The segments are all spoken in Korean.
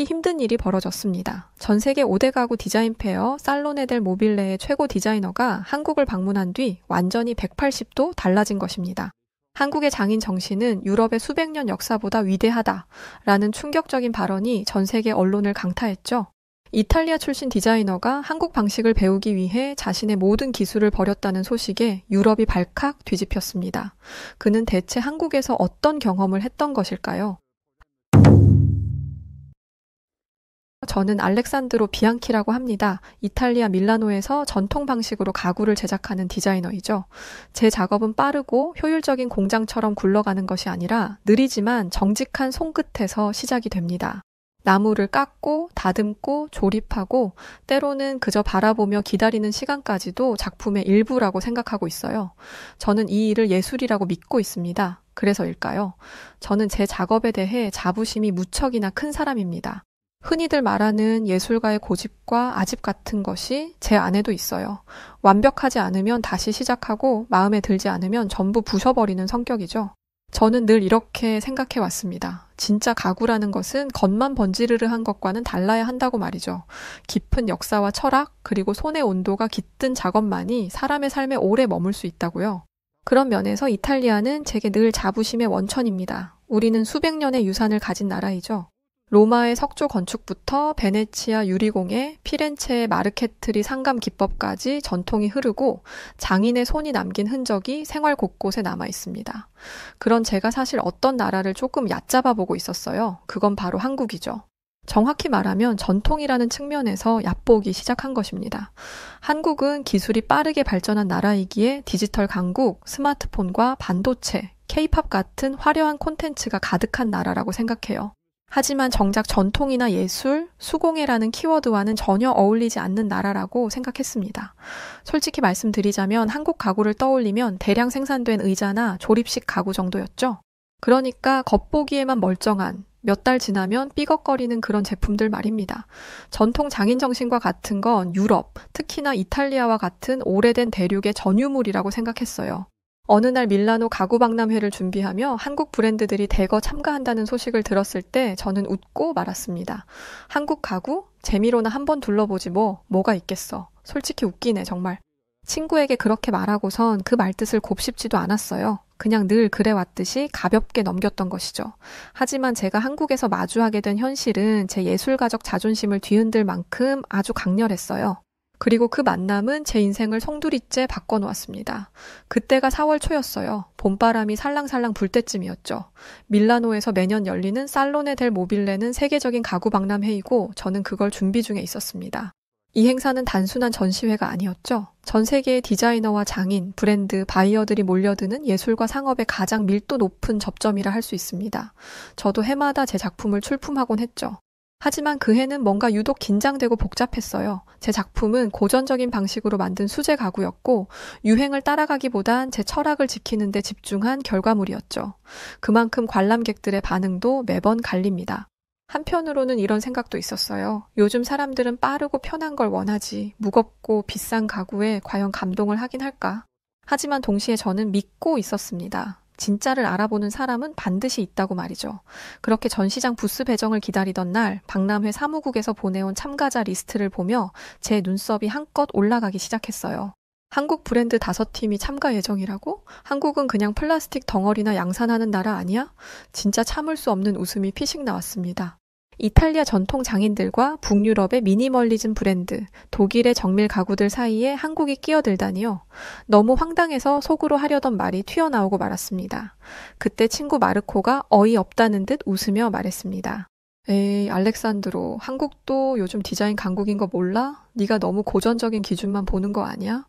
믿기 힘든 일이 벌어졌습니다. 전 세계 5대 가구 디자인 페어 살로네 델 모빌레의 최고 디자이너가 한국을 방문한 뒤 완전히 180도 달라진 것입니다. 한국의 장인 정신은 유럽의 수백 년 역사보다 위대하다라는 충격적인 발언이 전 세계 언론을 강타했죠. 이탈리아 출신 디자이너가 한국 방식을 배우기 위해 자신의 모든 기술을 버렸다는 소식에 유럽이 발칵 뒤집혔습니다. 그는 대체 한국에서 어떤 경험을 했던 것일까요? 저는 알렉산드로 비앙키라고 합니다. 이탈리아 밀라노에서 전통 방식으로 가구를 제작하는 디자이너이죠. 제 작업은 빠르고 효율적인 공장처럼 굴러가는 것이 아니라 느리지만 정직한 손끝에서 시작이 됩니다. 나무를 깎고 다듬고 조립하고 때로는 그저 바라보며 기다리는 시간까지도 작품의 일부라고 생각하고 있어요. 저는 이 일을 예술이라고 믿고 있습니다. 그래서일까요? 저는 제 작업에 대해 자부심이 무척이나 큰 사람입니다. 흔히들 말하는 예술가의 고집과 아집 같은 것이 제 안에도 있어요. 완벽하지 않으면 다시 시작하고 마음에 들지 않으면 전부 부숴버리는 성격이죠. 저는 늘 이렇게 생각해 왔습니다. 진짜 가구라는 것은 겉만 번지르르한 것과는 달라야 한다고 말이죠. 깊은 역사와 철학, 그리고 손의 온도가 깃든 작업만이 사람의 삶에 오래 머물 수 있다고요. 그런 면에서 이탈리아는 제게 늘 자부심의 원천입니다. 우리는 수백 년의 유산을 가진 나라이죠. 로마의 석조 건축부터 베네치아 유리공예, 피렌체의 마르케트리 상감 기법까지 전통이 흐르고 장인의 손이 남긴 흔적이 생활 곳곳에 남아 있습니다. 그런 제가 사실 어떤 나라를 조금 얕잡아 보고 있었어요. 그건 바로 한국이죠. 정확히 말하면 전통이라는 측면에서 얕보기 시작한 것입니다. 한국은 기술이 빠르게 발전한 나라이기에 디지털 강국, 스마트폰과 반도체, K-팝 같은 화려한 콘텐츠가 가득한 나라라고 생각해요. 하지만 정작 전통이나 예술, 수공예라는 키워드와는 전혀 어울리지 않는 나라라고 생각했습니다. 솔직히 말씀드리자면 한국 가구를 떠올리면 대량 생산된 의자나 조립식 가구 정도였죠. 그러니까 겉보기에만 멀쩡한, 몇 달 지나면 삐걱거리는 그런 제품들 말입니다. 전통 장인 정신과 같은 건 유럽, 특히나 이탈리아와 같은 오래된 대륙의 전유물이라고 생각했어요. 어느 날 밀라노 가구 박람회를 준비하며 한국 브랜드들이 대거 참가한다는 소식을 들었을 때 저는 웃고 말았습니다. 한국 가구? 재미로나 한번 둘러보지 뭐가 있겠어. 솔직히 웃기네 정말. 친구에게 그렇게 말하고선 그 말뜻을 곱씹지도 않았어요. 그냥 늘 그래왔듯이 가볍게 넘겼던 것이죠. 하지만 제가 한국에서 마주하게 된 현실은 제 예술가적 자존심을 뒤흔들 만큼 아주 강렬했어요. 그리고 그 만남은 제 인생을 송두리째 바꿔놓았습니다. 그때가 4월 초였어요. 봄바람이 살랑살랑 불 때쯤이었죠. 밀라노에서 매년 열리는 살로네 델 모빌레는 세계적인 가구 박람회이고 저는 그걸 준비 중에 있었습니다. 이 행사는 단순한 전시회가 아니었죠. 전 세계의 디자이너와 장인, 브랜드, 바이어들이 몰려드는 예술과 상업의 가장 밀도 높은 접점이라 할 수 있습니다. 저도 해마다 제 작품을 출품하곤 했죠. 하지만 그 해는 뭔가 유독 긴장되고 복잡했어요. 제 작품은 고전적인 방식으로 만든 수제 가구였고 유행을 따라가기보단 제 철학을 지키는 데 집중한 결과물이었죠. 그만큼 관람객들의 반응도 매번 갈립니다. 한편으로는 이런 생각도 있었어요. 요즘 사람들은 빠르고 편한 걸 원하지 무겁고 비싼 가구에 과연 감동을 하긴 할까? 하지만 동시에 저는 믿고 있었습니다. 진짜를 알아보는 사람은 반드시 있다고 말이죠. 그렇게 전시장 부스 배정을 기다리던 날 박람회 사무국에서 보내온 참가자 리스트를 보며 제 눈썹이 한껏 올라가기 시작했어요. 한국 브랜드 5팀이 참가 예정이라고? 한국은 그냥 플라스틱 덩어리나 양산하는 나라 아니야? 진짜 참을 수 없는 웃음이 피식 나왔습니다. 이탈리아 전통 장인들과 북유럽의 미니멀리즘 브랜드, 독일의 정밀 가구들 사이에 한국이 끼어들다니요. 너무 황당해서 속으로 하려던 말이 튀어나오고 말았습니다. 그때 친구 마르코가 어이없다는 듯 웃으며 말했습니다. 에이, 알렉산드로, 한국도 요즘 디자인 강국인 거 몰라? 네가 너무 고전적인 기준만 보는 거 아니야?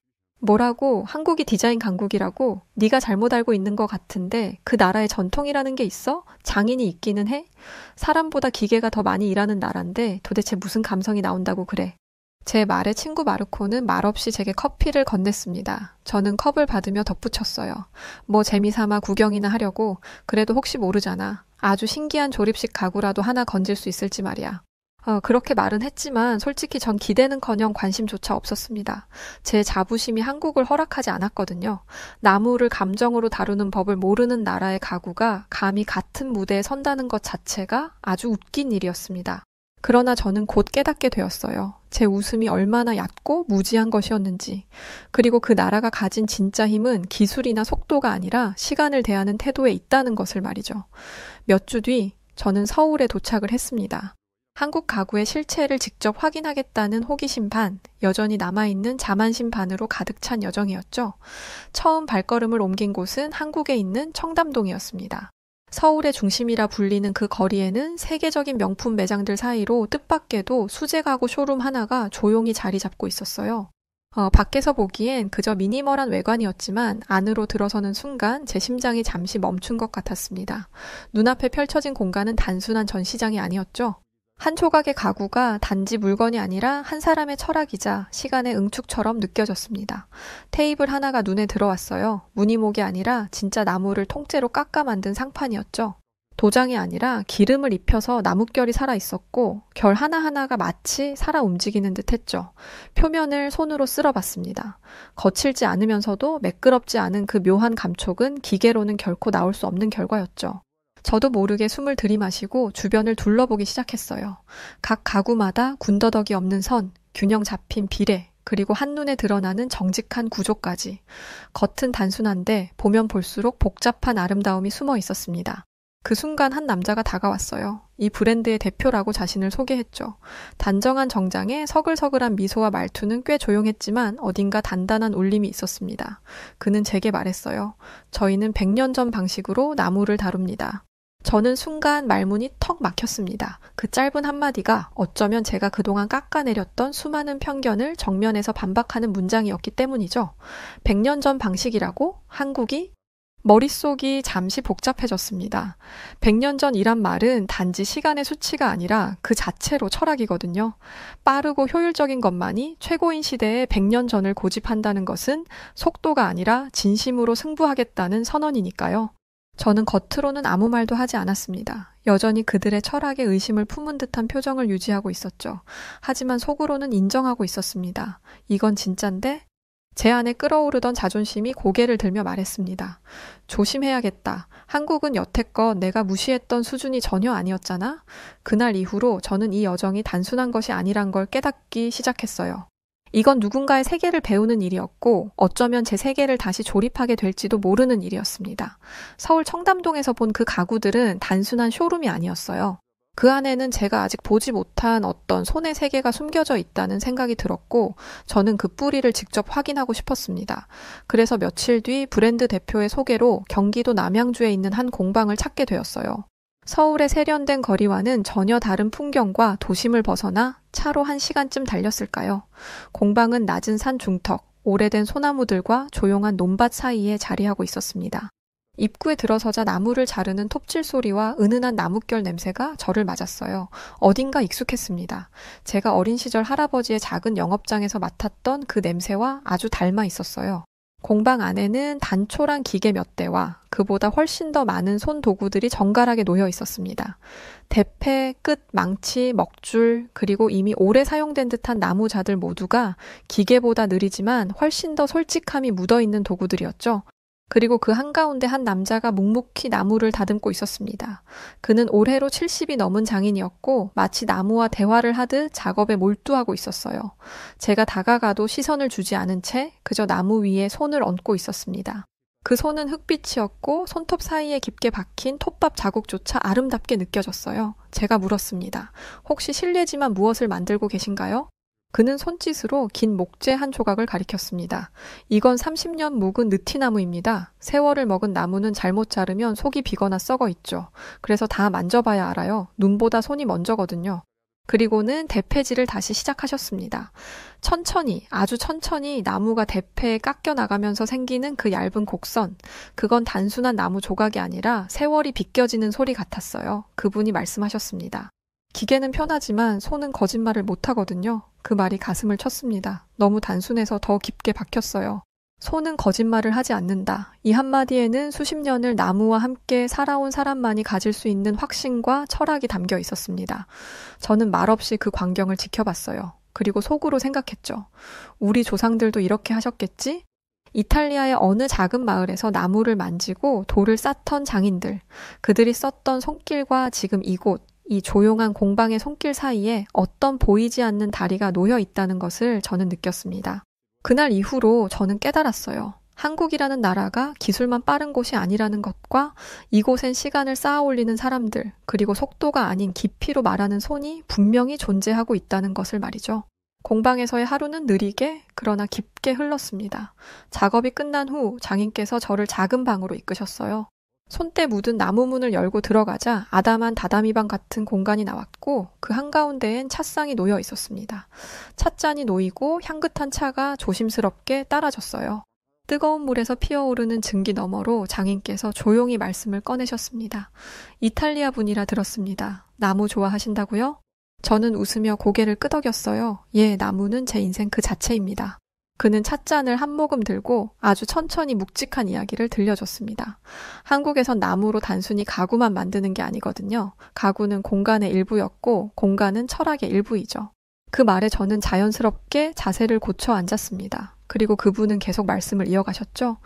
뭐라고? 한국이 디자인 강국이라고? 네가 잘못 알고 있는 것 같은데 그 나라에 전통이라는 게 있어? 장인이 있기는 해? 사람보다 기계가 더 많이 일하는 나라인데 도대체 무슨 감성이 나온다고 그래? 제 말에 친구 마르코는 말없이 제게 커피를 건넸습니다. 저는 컵을 받으며 덧붙였어요. 뭐 재미삼아 구경이나 하려고. 그래도 혹시 모르잖아. 아주 신기한 조립식 가구라도 하나 건질 수 있을지 말이야. 그렇게 말은 했지만 솔직히 전 기대는커녕 관심조차 없었습니다. 제 자부심이 한국을 허락하지 않았거든요. 나무를 감정으로 다루는 법을 모르는 나라의 가구가 감히 같은 무대에 선다는 것 자체가 아주 웃긴 일이었습니다. 그러나 저는 곧 깨닫게 되었어요. 제 웃음이 얼마나 얕고 무지한 것이었는지. 그리고 그 나라가 가진 진짜 힘은 기술이나 속도가 아니라 시간을 대하는 태도에 있다는 것을 말이죠. 몇 주 뒤 저는 서울에 도착을 했습니다. 한국 가구의 실체를 직접 확인하겠다는 호기심 반, 여전히 남아있는 자만심 반으로 가득 찬 여정이었죠. 처음 발걸음을 옮긴 곳은 한국에 있는 청담동이었습니다. 서울의 중심이라 불리는 그 거리에는 세계적인 명품 매장들 사이로 뜻밖에도 수제 가구 쇼룸 하나가 조용히 자리 잡고 있었어요. 밖에서 보기엔 그저 미니멀한 외관이었지만 안으로 들어서는 순간 제 심장이 잠시 멈춘 것 같았습니다. 눈앞에 펼쳐진 공간은 단순한 전시장이 아니었죠. 한 조각의 가구가 단지 물건이 아니라 한 사람의 철학이자 시간의 응축처럼 느껴졌습니다. 테이블 하나가 눈에 들어왔어요. 무늬목이 아니라 진짜 나무를 통째로 깎아 만든 상판이었죠. 도장이 아니라 기름을 입혀서 나뭇결이 살아있었고 결 하나하나가 마치 살아 움직이는 듯 했죠. 표면을 손으로 쓸어봤습니다. 거칠지 않으면서도 매끄럽지 않은 그 묘한 감촉은 기계로는 결코 나올 수 없는 결과였죠. 저도 모르게 숨을 들이마시고 주변을 둘러보기 시작했어요. 각 가구마다 군더더기 없는 선, 균형 잡힌 비례, 그리고 한눈에 드러나는 정직한 구조까지. 겉은 단순한데 보면 볼수록 복잡한 아름다움이 숨어 있었습니다. 그 순간 한 남자가 다가왔어요. 이 브랜드의 대표라고 자신을 소개했죠. 단정한 정장에 서글서글한 미소와 말투는 꽤 조용했지만 어딘가 단단한 울림이 있었습니다. 그는 제게 말했어요. 저희는 100년 전 방식으로 나무를 다룹니다. 저는 순간 말문이 턱 막혔습니다. 그 짧은 한마디가 어쩌면 제가 그동안 깎아내렸던 수많은 편견을 정면에서 반박하는 문장이었기 때문이죠. 100년 전 방식이라고? 한국이? 머릿속이 잠시 복잡해졌습니다. 100년 전이란 말은 단지 시간의 수치가 아니라 그 자체로 철학이거든요. 빠르고 효율적인 것만이 최고인 시대의 100년 전을 고집한다는 것은 속도가 아니라 진심으로 승부하겠다는 선언이니까요. 저는 겉으로는 아무 말도 하지 않았습니다. 여전히 그들의 철학에 의심을 품은 듯한 표정을 유지하고 있었죠. 하지만 속으로는 인정하고 있었습니다. 이건 진짠데? 제 안에 끓어오르던 자존심이 고개를 들며 말했습니다. 조심해야겠다. 한국은 여태껏 내가 무시했던 수준이 전혀 아니었잖아? 그날 이후로 저는 이 여정이 단순한 것이 아니란 걸 깨닫기 시작했어요. 이건 누군가의 세계를 배우는 일이었고 어쩌면 제 세계를 다시 조립하게 될지도 모르는 일이었습니다. 서울 청담동에서 본 그 가구들은 단순한 쇼룸이 아니었어요. 그 안에는 제가 아직 보지 못한 어떤 손의 세계가 숨겨져 있다는 생각이 들었고 저는 그 뿌리를 직접 확인하고 싶었습니다. 그래서 며칠 뒤 브랜드 대표의 소개로 경기도 남양주에 있는 한 공방을 찾게 되었어요. 서울의 세련된 거리와는 전혀 다른 풍경과 도심을 벗어나 차로 1시간쯤 달렸을까요? 공방은 낮은 산 중턱, 오래된 소나무들과 조용한 논밭 사이에 자리하고 있었습니다. 입구에 들어서자 나무를 자르는 톱질 소리와 은은한 나뭇결 냄새가 저를 맞았어요. 어딘가 익숙했습니다. 제가 어린 시절 할아버지의 작은 영업장에서 맡았던 그 냄새와 아주 닮아 있었어요. 공방 안에는 단촐한 기계 몇 대와 그보다 훨씬 더 많은 손 도구들이 정갈하게 놓여 있었습니다. 대패, 끝, 망치, 먹줄, 그리고 이미 오래 사용된 듯한 나무자들 모두가 기계보다 느리지만 훨씬 더 솔직함이 묻어있는 도구들이었죠. 그리고 그 한가운데 한 남자가 묵묵히 나무를 다듬고 있었습니다. 그는 올해로 70이 넘은 장인이었고 마치 나무와 대화를 하듯 작업에 몰두하고 있었어요. 제가 다가가도 시선을 주지 않은 채 그저 나무 위에 손을 얹고 있었습니다. 그 손은 흙빛이었고 손톱 사이에 깊게 박힌 톱밥 자국조차 아름답게 느껴졌어요. 제가 물었습니다. 혹시 실례지만 무엇을 만들고 계신가요? 그는 손짓으로 긴 목재 한 조각을 가리켰습니다. 이건 30년 묵은 느티나무입니다. 세월을 먹은 나무는 잘못 자르면 속이 비거나 썩어 있죠. 그래서 다 만져봐야 알아요. 눈보다 손이 먼저거든요. 그리고는 대패질을 다시 시작하셨습니다. 천천히, 아주 천천히 나무가 대패에 깎여 나가면서 생기는 그 얇은 곡선. 그건 단순한 나무 조각이 아니라 세월이 비껴지는 소리 같았어요. 그분이 말씀하셨습니다. 기계는 편하지만 손은 거짓말을 못하거든요. 그 말이 가슴을 쳤습니다. 너무 단순해서 더 깊게 박혔어요. 손은 거짓말을 하지 않는다. 이 한마디에는 수십 년을 나무와 함께 살아온 사람만이 가질 수 있는 확신과 철학이 담겨 있었습니다. 저는 말없이 그 광경을 지켜봤어요. 그리고 속으로 생각했죠. 우리 조상들도 이렇게 하셨겠지? 이탈리아의 어느 작은 마을에서 나무를 만지고 돌을 쌓던 장인들, 그들이 썼던 손길과 지금 이곳, 이 조용한 공방의 손길 사이에 어떤 보이지 않는 다리가 놓여 있다는 것을 저는 느꼈습니다. 그날 이후로 저는 깨달았어요. 한국이라는 나라가 기술만 빠른 곳이 아니라는 것과 이곳엔 시간을 쌓아 올리는 사람들, 그리고 속도가 아닌 깊이로 말하는 손이 분명히 존재하고 있다는 것을 말이죠. 공방에서의 하루는 느리게 그러나 깊게 흘렀습니다. 작업이 끝난 후 장인께서 저를 작은 방으로 이끄셨어요. 손때 묻은 나무 문을 열고 들어가자 아담한 다다미방 같은 공간이 나왔고 그 한가운데엔 찻상이 놓여 있었습니다. 찻잔이 놓이고 향긋한 차가 조심스럽게 따라졌어요. 뜨거운 물에서 피어오르는 증기 너머로 장인께서 조용히 말씀을 꺼내셨습니다. 이탈리아 분이라 들었습니다. 나무 좋아하신다고요? 저는 웃으며 고개를 끄덕였어요. 예, 나무는 제 인생 그 자체입니다. 그는 찻잔을 한 모금 들고 아주 천천히 묵직한 이야기를 들려줬습니다. 한국에선 나무로 단순히 가구만 만드는 게 아니거든요. 가구는 공간의 일부였고 공간은 철학의 일부이죠. 그 말에 저는 자연스럽게 자세를 고쳐 앉았습니다. 그리고 그분은 계속 말씀을 이어가셨죠.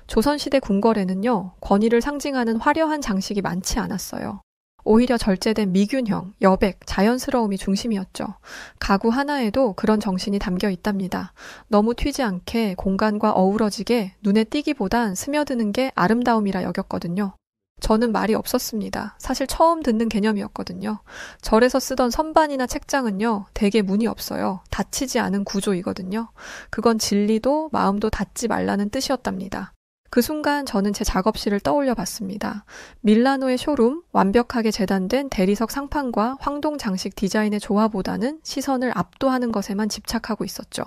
조선시대 궁궐에는요, 권위를 상징하는 화려한 장식이 많지 않았어요. 오히려 절제된 미균형, 여백, 자연스러움이 중심이었죠. 가구 하나에도 그런 정신이 담겨 있답니다. 너무 튀지 않게 공간과 어우러지게 눈에 띄기보단 스며드는 게 아름다움이라 여겼거든요. 저는 말이 없었습니다. 사실 처음 듣는 개념이었거든요. 절에서 쓰던 선반이나 책장은요, 대개 문이 없어요. 닫히지 않은 구조이거든요. 그건 진리도 마음도 닫지 말라는 뜻이었답니다. 그 순간 저는 제 작업실을 떠올려 봤습니다. 밀라노의 쇼룸, 완벽하게 재단된 대리석 상판과 황동 장식 디자인의 조화보다는 시선을 압도하는 것에만 집착하고 있었죠.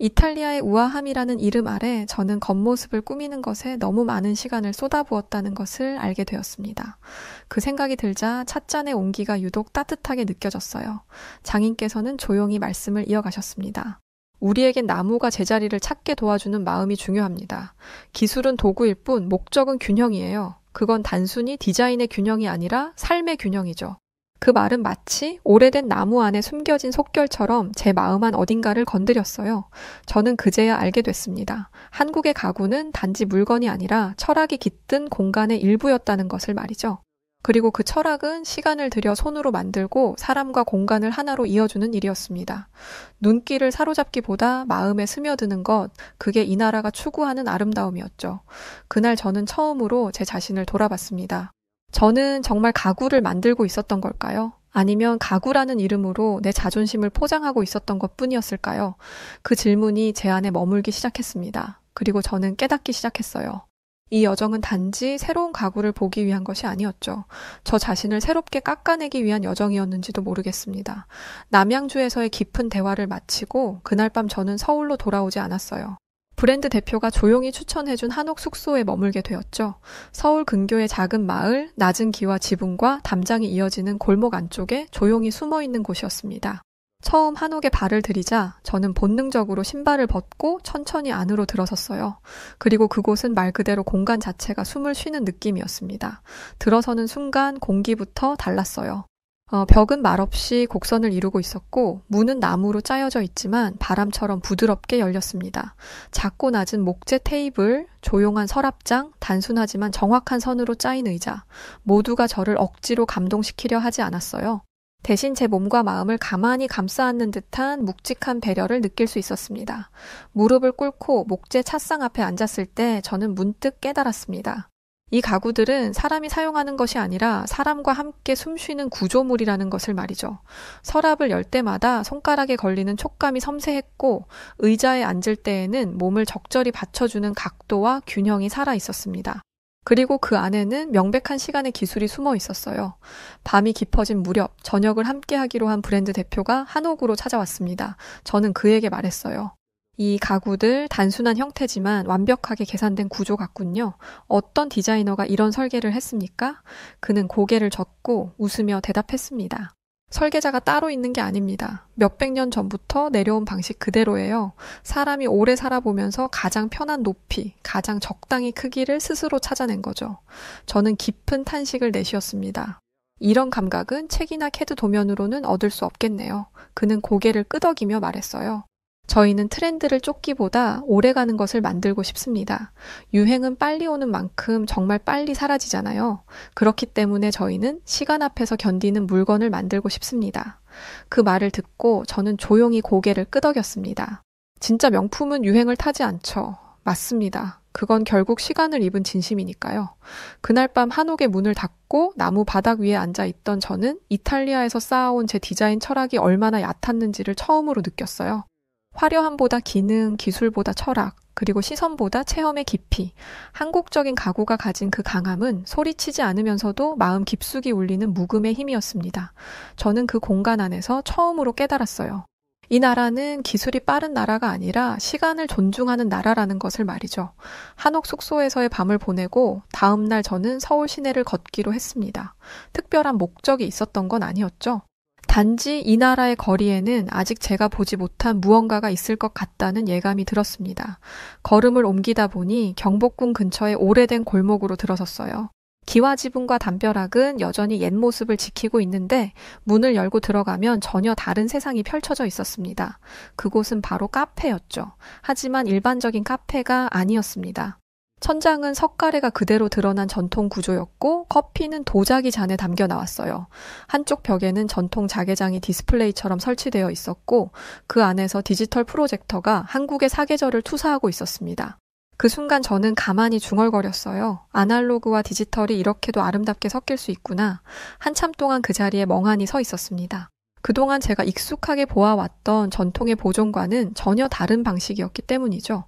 이탈리아의 우아함이라는 이름 아래 저는 겉모습을 꾸미는 것에 너무 많은 시간을 쏟아부었다는 것을 알게 되었습니다. 그 생각이 들자 찻잔의 온기가 유독 따뜻하게 느껴졌어요. 장인께서는 조용히 말씀을 이어가셨습니다. 우리에겐 나무가 제자리를 찾게 도와주는 마음이 중요합니다. 기술은 도구일 뿐 목적은 균형이에요. 그건 단순히 디자인의 균형이 아니라 삶의 균형이죠. 그 말은 마치 오래된 나무 안에 숨겨진 속결처럼 제 마음 한 어딘가를 건드렸어요. 저는 그제야 알게 됐습니다. 한국의 가구는 단지 물건이 아니라 철학이 깃든 공간의 일부였다는 것을 말이죠. 그리고 그 철학은 시간을 들여 손으로 만들고 사람과 공간을 하나로 이어주는 일이었습니다. 눈길을 사로잡기보다 마음에 스며드는 것, 그게 이 나라가 추구하는 아름다움이었죠. 그날 저는 처음으로 제 자신을 돌아봤습니다. 저는 정말 가구를 만들고 있었던 걸까요? 아니면 가구라는 이름으로 내 자존심을 포장하고 있었던 것뿐이었을까요? 그 질문이 제 안에 머물기 시작했습니다. 그리고 저는 깨닫기 시작했어요. 이 여정은 단지 새로운 가구를 보기 위한 것이 아니었죠. 저 자신을 새롭게 깎아내기 위한 여정이었는지도 모르겠습니다. 남양주에서의 깊은 대화를 마치고 그날 밤 저는 서울로 돌아오지 않았어요. 브랜드 대표가 조용히 추천해준 한옥 숙소에 머물게 되었죠. 서울 근교의 작은 마을, 낮은 기와 지붕과 담장이 이어지는 골목 안쪽에 조용히 숨어있는 곳이었습니다. 처음 한옥에 발을 들이자 저는 본능적으로 신발을 벗고 천천히 안으로 들어섰어요. 그리고 그곳은 말 그대로 공간 자체가 숨을 쉬는 느낌이었습니다. 들어서는 순간 공기부터 달랐어요. 벽은 말없이 곡선을 이루고 있었고 문은 나무로 짜여져 있지만 바람처럼 부드럽게 열렸습니다. 작고 낮은 목재 테이블, 조용한 서랍장, 단순하지만 정확한 선으로 짜인 의자, 모두가 저를 억지로 감동시키려 하지 않았어요. 대신 제 몸과 마음을 가만히 감싸 안는 듯한 묵직한 배려를 느낄 수 있었습니다. 무릎을 꿇고 목재 찻상 앞에 앉았을 때 저는 문득 깨달았습니다. 이 가구들은 사람이 사용하는 것이 아니라 사람과 함께 숨쉬는 구조물이라는 것을 말이죠. 서랍을 열 때마다 손가락에 걸리는 촉감이 섬세했고 의자에 앉을 때에는 몸을 적절히 받쳐주는 각도와 균형이 살아 있었습니다. 그리고 그 안에는 명백한 시간의 기술이 숨어 있었어요. 밤이 깊어진 무렵 저녁을 함께 하기로 한 브랜드 대표가 한옥으로 찾아왔습니다. 저는 그에게 말했어요. 이 가구들 단순한 형태지만 완벽하게 계산된 구조 같군요. 어떤 디자이너가 이런 설계를 했습니까? 그는 고개를 젓고 웃으며 대답했습니다. 설계자가 따로 있는 게 아닙니다. 몇백 년 전부터 내려온 방식 그대로예요. 사람이 오래 살아보면서 가장 편한 높이, 가장 적당히 크기를 스스로 찾아낸 거죠. 저는 깊은 탄식을 내쉬었습니다. 이런 감각은 책이나 캐드 도면으로는 얻을 수 없겠네요. 그는 고개를 끄덕이며 말했어요. 저희는 트렌드를 쫓기보다 오래가는 것을 만들고 싶습니다. 유행은 빨리 오는 만큼 정말 빨리 사라지잖아요. 그렇기 때문에 저희는 시간 앞에서 견디는 물건을 만들고 싶습니다. 그 말을 듣고 저는 조용히 고개를 끄덕였습니다. 진짜 명품은 유행을 타지 않죠. 맞습니다. 그건 결국 시간을 입은 진심이니까요. 그날 밤 한옥의 문을 닫고 나무 바닥 위에 앉아 있던 저는 이탈리아에서 쌓아온 제 디자인 철학이 얼마나 얕았는지를 처음으로 느꼈어요. 화려함보다 기능, 기술보다 철학, 그리고 시선보다 체험의 깊이. 한국적인 가구가 가진 그 강함은 소리치지 않으면서도 마음 깊숙이 울리는 묵음의 힘이었습니다. 저는 그 공간 안에서 처음으로 깨달았어요. 이 나라는 기술이 빠른 나라가 아니라 시간을 존중하는 나라라는 것을 말이죠. 한옥 숙소에서의 밤을 보내고 다음 날 저는 서울 시내를 걷기로 했습니다. 특별한 목적이 있었던 건 아니었죠. 단지 이 나라의 거리에는 아직 제가 보지 못한 무언가가 있을 것 같다는 예감이 들었습니다. 걸음을 옮기다 보니 경복궁 근처의 오래된 골목으로 들어섰어요. 기와지붕과 담벼락은 여전히 옛 모습을 지키고 있는데 문을 열고 들어가면 전혀 다른 세상이 펼쳐져 있었습니다. 그곳은 바로 카페였죠. 하지만 일반적인 카페가 아니었습니다. 천장은 석가래가 그대로 드러난 전통 구조였고 커피는 도자기 잔에 담겨 나왔어요. 한쪽 벽에는 전통 자개장이 디스플레이처럼 설치되어 있었고 그 안에서 디지털 프로젝터가 한국의 사계절을 투사하고 있었습니다. 그 순간 저는 가만히 중얼거렸어요. 아날로그와 디지털이 이렇게도 아름답게 섞일 수 있구나. 한참 동안 그 자리에 멍하니 서 있었습니다. 그동안 제가 익숙하게 보아왔던 전통의 보존과는 전혀 다른 방식이었기 때문이죠.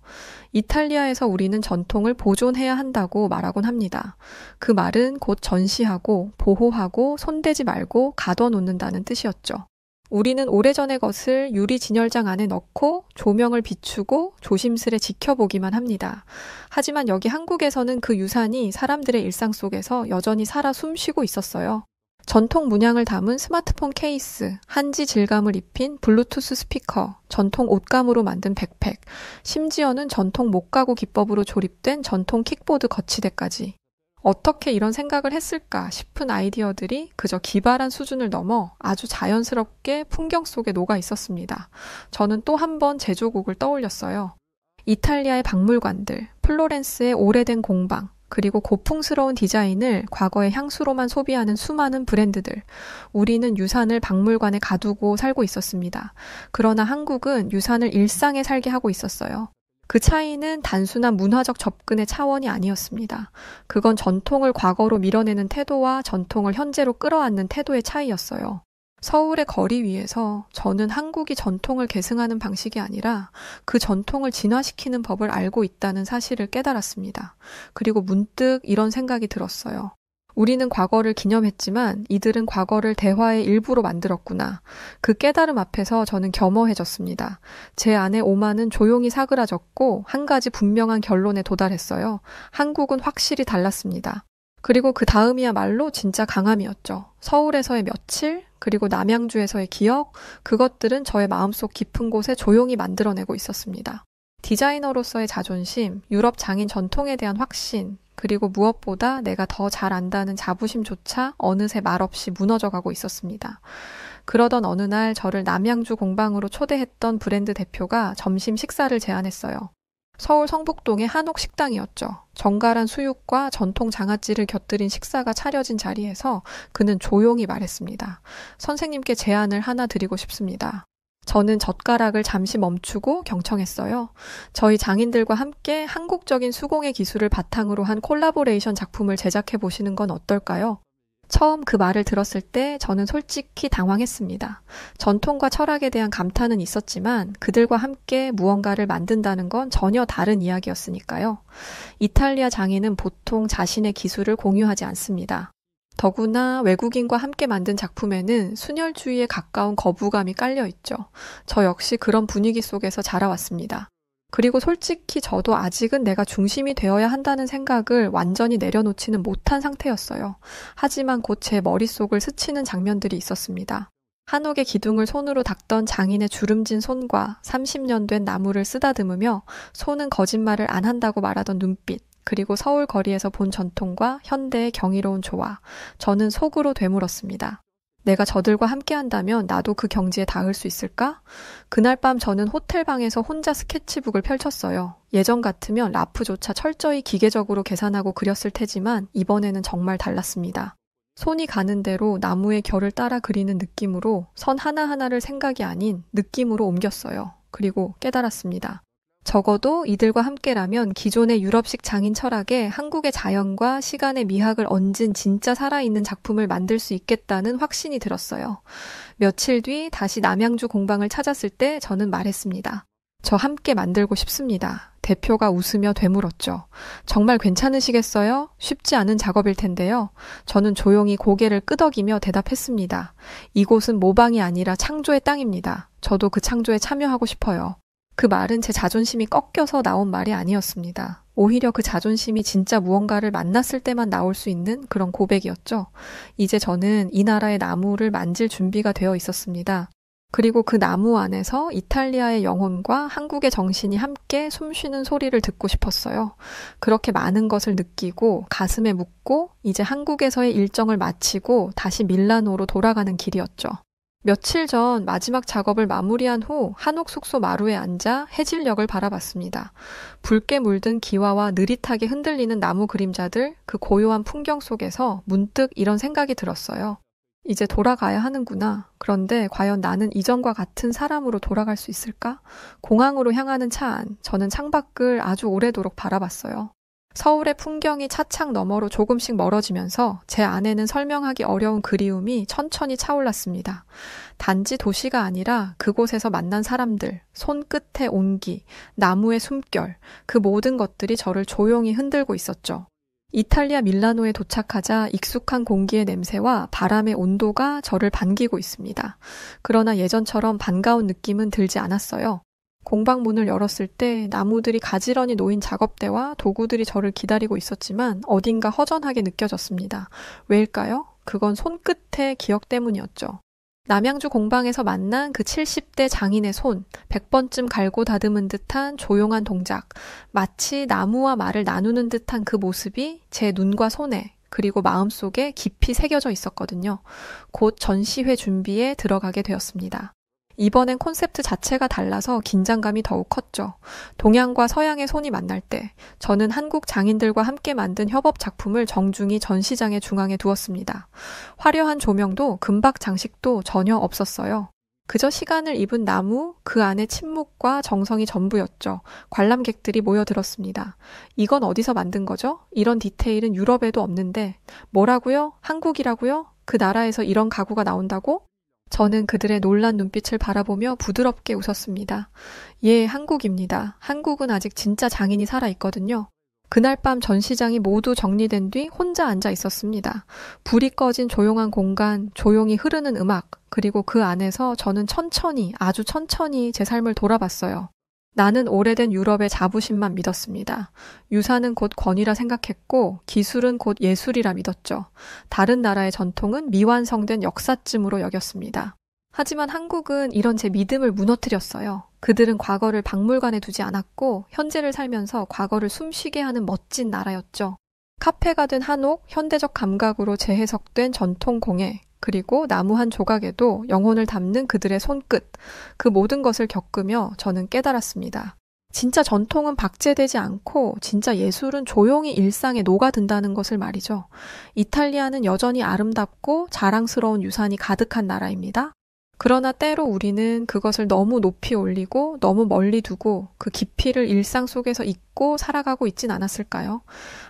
이탈리아에서 우리는 전통을 보존해야 한다고 말하곤 합니다. 그 말은 곧 전시하고 보호하고 손대지 말고 가둬놓는다는 뜻이었죠. 우리는 오래전의 것을 유리 진열장 안에 넣고 조명을 비추고 조심스레 지켜보기만 합니다. 하지만 여기 한국에서는 그 유산이 사람들의 일상 속에서 여전히 살아 숨쉬고 있었어요. 전통 문양을 담은 스마트폰 케이스, 한지 질감을 입힌 블루투스 스피커, 전통 옷감으로 만든 백팩, 심지어는 전통 목가구 기법으로 조립된 전통 킥보드 거치대까지. 어떻게 이런 생각을 했을까 싶은 아이디어들이 그저 기발한 수준을 넘어 아주 자연스럽게 풍경 속에 녹아 있었습니다. 저는 또 한 번 제조국을 떠올렸어요. 이탈리아의 박물관들, 플로렌스의 오래된 공방, 그리고 고풍스러운 디자인을 과거의 향수로만 소비하는 수많은 브랜드들. 우리는 유산을 박물관에 가두고 살고 있었습니다. 그러나 한국은 유산을 일상에 살게 하고 있었어요. 그 차이는 단순한 문화적 접근의 차원이 아니었습니다. 그건 전통을 과거로 밀어내는 태도와 전통을 현재로 끌어안는 태도의 차이였어요. 서울의 거리 위에서 저는 한국이 전통을 계승하는 방식이 아니라 그 전통을 진화시키는 법을 알고 있다는 사실을 깨달았습니다. 그리고 문득 이런 생각이 들었어요. 우리는 과거를 기념했지만 이들은 과거를 대화의 일부로 만들었구나. 그 깨달음 앞에서 저는 겸허해졌습니다. 제 안에 오만은 조용히 사그라졌고 한 가지 분명한 결론에 도달했어요. 한국은 확실히 달랐습니다. 그리고 그 다음이야말로 진짜 강함이었죠. 서울에서의 며칠, 그리고 남양주에서의 기억, 그것들은 저의 마음속 깊은 곳에 조용히 만들어내고 있었습니다. 디자이너로서의 자존심, 유럽 장인 전통에 대한 확신, 그리고 무엇보다 내가 더 잘 안다는 자부심조차 어느새 말없이 무너져가고 있었습니다. 그러던 어느 날 저를 남양주 공방으로 초대했던 브랜드 대표가 점심 식사를 제안했어요. 서울 성북동의 한옥 식당이었죠. 정갈한 수육과 전통 장아찌를 곁들인 식사가 차려진 자리에서 그는 조용히 말했습니다. 선생님께 제안을 하나 드리고 싶습니다. 저는 젓가락을 잠시 멈추고 경청했어요. 저희 장인들과 함께 한국적인 수공예 기술을 바탕으로 한 콜라보레이션 작품을 제작해 보시는 건 어떨까요? 처음 그 말을 들었을 때 저는 솔직히 당황했습니다. 전통과 철학에 대한 감탄은 있었지만 그들과 함께 무언가를 만든다는 건 전혀 다른 이야기였으니까요. 이탈리아 장인은 보통 자신의 기술을 공유하지 않습니다. 더구나 외국인과 함께 만든 작품에는 순혈주의에 가까운 거부감이 깔려 있죠. 저 역시 그런 분위기 속에서 자라왔습니다. 그리고 솔직히 저도 아직은 내가 중심이 되어야 한다는 생각을 완전히 내려놓지는 못한 상태였어요. 하지만 곧 제 머릿속을 스치는 장면들이 있었습니다. 한옥의 기둥을 손으로 닦던 장인의 주름진 손과 30년 된 나무를 쓰다듬으며 손은 거짓말을 안 한다고 말하던 눈빛, 그리고 서울 거리에서 본 전통과 현대의 경이로운 조화. 저는 속으로 되물었습니다. 내가 저들과 함께 한다면 나도 그 경지에 닿을 수 있을까? 그날 밤 저는 호텔방에서 혼자 스케치북을 펼쳤어요. 예전 같으면 라프조차 철저히 기계적으로 계산하고 그렸을 테지만 이번에는 정말 달랐습니다. 손이 가는 대로 나무의 결을 따라 그리는 느낌으로 선 하나하나를 생각이 아닌 느낌으로 옮겼어요. 그리고 깨달았습니다. 적어도 이들과 함께라면 기존의 유럽식 장인 철학에 한국의 자연과 시간의 미학을 얹은 진짜 살아있는 작품을 만들 수 있겠다는 확신이 들었어요. 며칠 뒤 다시 남양주 공방을 찾았을 때 저는 말했습니다. 저 함께 만들고 싶습니다. 대표가 웃으며 되물었죠. 정말 괜찮으시겠어요? 쉽지 않은 작업일 텐데요. 저는 조용히 고개를 끄덕이며 대답했습니다. 이곳은 모방이 아니라 창조의 땅입니다. 저도 그 창조에 참여하고 싶어요. 그 말은 제 자존심이 꺾여서 나온 말이 아니었습니다. 오히려 그 자존심이 진짜 무언가를 만났을 때만 나올 수 있는 그런 고백이었죠. 이제 저는 이 나라의 나무를 만질 준비가 되어 있었습니다. 그리고 그 나무 안에서 이탈리아의 영혼과 한국의 정신이 함께 숨쉬는 소리를 듣고 싶었어요. 그렇게 많은 것을 느끼고 가슴에 묻고 이제 한국에서의 일정을 마치고 다시 밀라노로 돌아가는 길이었죠. 며칠 전 마지막 작업을 마무리한 후 한옥 숙소 마루에 앉아 해질녘을 바라봤습니다. 붉게 물든 기와와 느릿하게 흔들리는 나무 그림자들, 그 고요한 풍경 속에서 문득 이런 생각이 들었어요. 이제 돌아가야 하는구나. 그런데 과연 나는 이전과 같은 사람으로 돌아갈 수 있을까? 공항으로 향하는 차 안, 저는 창밖을 아주 오래도록 바라봤어요. 서울의 풍경이 차창 너머로 조금씩 멀어지면서 제 안에는 설명하기 어려운 그리움이 천천히 차올랐습니다. 단지 도시가 아니라 그곳에서 만난 사람들, 손끝의 온기, 나무의 숨결, 그 모든 것들이 저를 조용히 흔들고 있었죠. 이탈리아 밀라노에 도착하자 익숙한 공기의 냄새와 바람의 온도가 저를 반기고 있습니다. 그러나 예전처럼 반가운 느낌은 들지 않았어요. 공방 문을 열었을 때 나무들이 가지런히 놓인 작업대와 도구들이 저를 기다리고 있었지만 어딘가 허전하게 느껴졌습니다. 왜일까요? 그건 손끝의 기억 때문이었죠. 남양주 공방에서 만난 그 70대 장인의 손, 100번쯤 갈고 다듬은 듯한 조용한 동작, 마치 나무와 말을 나누는 듯한 그 모습이 제 눈과 손에 그리고 마음속에 깊이 새겨져 있었거든요. 곧 전시회 준비에 들어가게 되었습니다. 이번엔 콘셉트 자체가 달라서 긴장감이 더욱 컸죠. 동양과 서양의 손이 만날 때 저는 한국 장인들과 함께 만든 협업 작품을 정중히 전시장의 중앙에 두었습니다. 화려한 조명도 금박 장식도 전혀 없었어요. 그저 시간을 입은 나무, 그 안에 침묵과 정성이 전부였죠. 관람객들이 모여들었습니다. 이건 어디서 만든 거죠? 이런 디테일은 유럽에도 없는데. 뭐라고요? 한국이라고요? 그 나라에서 이런 가구가 나온다고? 저는 그들의 놀란 눈빛을 바라보며 부드럽게 웃었습니다. 예, 한국입니다. 한국은 아직 진짜 장인이 살아있거든요. 그날 밤 전시장이 모두 정리된 뒤 혼자 앉아 있었습니다. 불이 꺼진 조용한 공간, 조용히 흐르는 음악, 그리고 그 안에서 저는 천천히, 아주 천천히 제 삶을 돌아봤어요. 나는 오래된 유럽의 자부심만 믿었습니다. 유산은 곧 권위라 생각했고 기술은 곧 예술이라 믿었죠. 다른 나라의 전통은 미완성된 역사쯤으로 여겼습니다. 하지만 한국은 이런 제 믿음을 무너뜨렸어요. 그들은 과거를 박물관에 두지 않았고 현재를 살면서 과거를 숨쉬게 하는 멋진 나라였죠. 카페가 된 한옥, 현대적 감각으로 재해석된 전통 공예, 그리고 나무 한 조각에도 영혼을 담는 그들의 손끝, 그 모든 것을 겪으며 저는 깨달았습니다. 진짜 전통은 박제되지 않고 진짜 예술은 조용히 일상에 녹아든다는 것을 말이죠. 이탈리아는 여전히 아름답고 자랑스러운 유산이 가득한 나라입니다. 그러나 때로 우리는 그것을 너무 높이 올리고 너무 멀리 두고 그 깊이를 일상 속에서 잊고 살아가고 있진 않았을까요?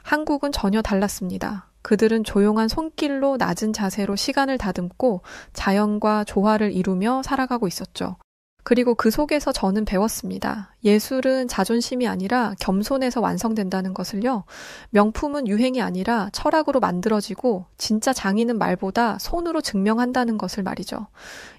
한국은 전혀 달랐습니다. 그들은 조용한 손길로 낮은 자세로 시간을 다듬고 자연과 조화를 이루며 살아가고 있었죠. 그리고 그 속에서 저는 배웠습니다. 예술은 자존심이 아니라 겸손해서 완성된다는 것을요. 명품은 유행이 아니라 철학으로 만들어지고 진짜 장인은 말보다 손으로 증명한다는 것을 말이죠.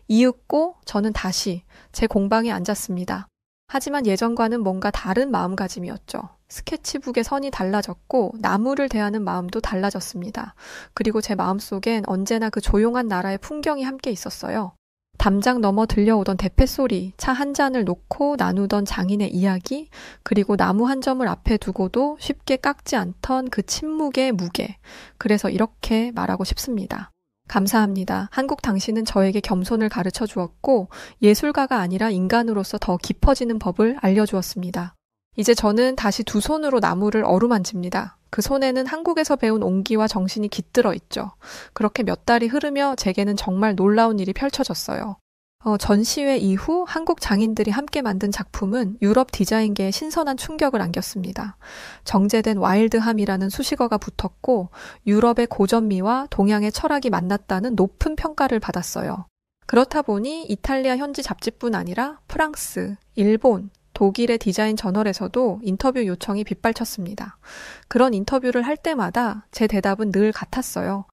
이윽고 저는 다시 제 공방에 앉았습니다. 하지만 예전과는 뭔가 다른 마음가짐이었죠. 스케치북의 선이 달라졌고 나무를 대하는 마음도 달라졌습니다. 그리고 제 마음속엔 언제나 그 조용한 나라의 풍경이 함께 있었어요. 담장 너머 들려오던 대패 소리, 차 한 잔을 놓고 나누던 장인의 이야기, 그리고 나무 한 점을 앞에 두고도 쉽게 깎지 않던 그 침묵의 무게. 그래서 이렇게 말하고 싶습니다. 감사합니다. 한국 당신은 저에게 겸손을 가르쳐 주었고 예술가가 아니라 인간으로서 더 깊어지는 법을 알려주었습니다. 이제 저는 다시 두 손으로 나무를 어루만집니다. 그 손에는 한국에서 배운 온기와 정신이 깃들어 있죠. 그렇게 몇 달이 흐르며 제게는 정말 놀라운 일이 펼쳐졌어요. 전시회 이후 한국 장인들이 함께 만든 작품은 유럽 디자인계에 신선한 충격을 안겼습니다. 정제된 와일드함이라는 수식어가 붙었고 유럽의 고전미와 동양의 철학이 만났다는 높은 평가를 받았어요. 그렇다 보니 이탈리아 현지 잡지뿐 아니라 프랑스, 일본, 독일의 디자인 저널에서도 인터뷰 요청이 빗발쳤습니다. 그런 인터뷰를 할 때마다 제 대답은 늘 같았어요.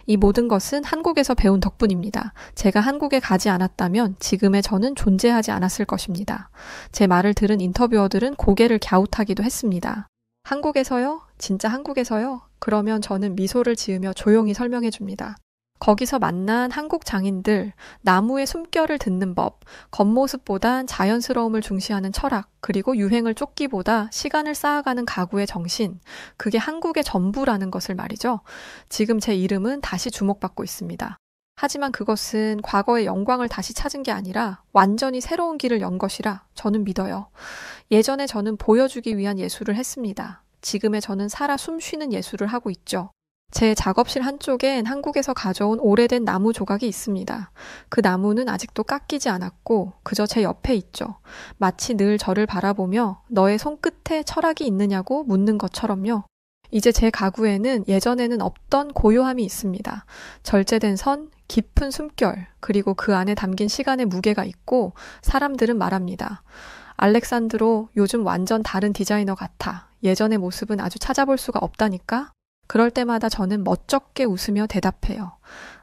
이 모든 것은 한국에서 배운 덕분입니다. 제가 한국에 가지 않았다면 지금의 저는 존재하지 않았을 것입니다. 제 말을 들은 인터뷰어들은 고개를 갸웃하기도 했습니다. 한국에서요? 진짜 한국에서요? 그러면 저는 미소를 지으며 조용히 설명해 줍니다. 거기서 만난 한국 장인들, 나무의 숨결을 듣는 법, 겉모습보단 자연스러움을 중시하는 철학, 그리고 유행을 쫓기보다 시간을 쌓아가는 가구의 정신, 그게 한국의 전부라는 것을 말이죠. 지금 제 이름은 다시 주목받고 있습니다. 하지만 그것은 과거의 영광을 다시 찾은 게 아니라 완전히 새로운 길을 연 것이라 저는 믿어요. 예전에 저는 보여주기 위한 예술을 했습니다. 지금의 저는 살아 숨쉬는 예술을 하고 있죠. 제 작업실 한쪽엔 한국에서 가져온 오래된 나무 조각이 있습니다. 그 나무는 아직도 깎이지 않았고 그저 제 옆에 있죠. 마치 늘 저를 바라보며 너의 손끝에 철학이 있느냐고 묻는 것처럼요. 이제 제 가구에는 예전에는 없던 고요함이 있습니다. 절제된 선, 깊은 숨결, 그리고 그 안에 담긴 시간의 무게가 있고 사람들은 말합니다. 알렉산드로 요즘 완전 다른 디자이너 같아. 예전의 모습은 아주 찾아볼 수가 없다니까? 그럴 때마다 저는 멋쩍게 웃으며 대답해요.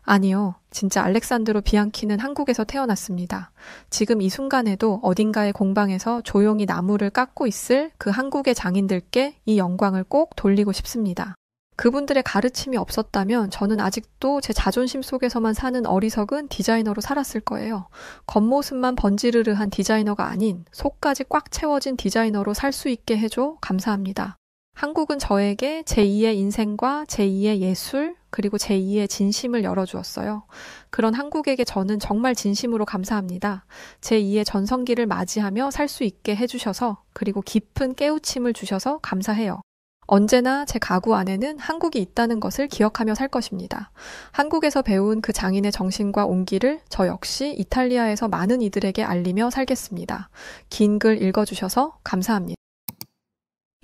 아니요, 진짜 알렉산드로 비앙키는 한국에서 태어났습니다. 지금 이 순간에도 어딘가의 공방에서 조용히 나무를 깎고 있을 그 한국의 장인들께 이 영광을 꼭 돌리고 싶습니다. 그분들의 가르침이 없었다면 저는 아직도 제 자존심 속에서만 사는 어리석은 디자이너로 살았을 거예요. 겉모습만 번지르르한 디자이너가 아닌 속까지 꽉 채워진 디자이너로 살 수 있게 해줘 감사합니다. 한국은 저에게 제2의 인생과 제2의 예술, 그리고 제2의 진심을 열어주었어요. 그런 한국에게 저는 정말 진심으로 감사합니다. 제2의 전성기를 맞이하며 살 수 있게 해주셔서, 그리고 깊은 깨우침을 주셔서 감사해요. 언제나 제 가구 안에는 한국이 있다는 것을 기억하며 살 것입니다. 한국에서 배운 그 장인의 정신과 온기를 저 역시 이탈리아에서 많은 이들에게 알리며 살겠습니다. 긴 글 읽어주셔서 감사합니다.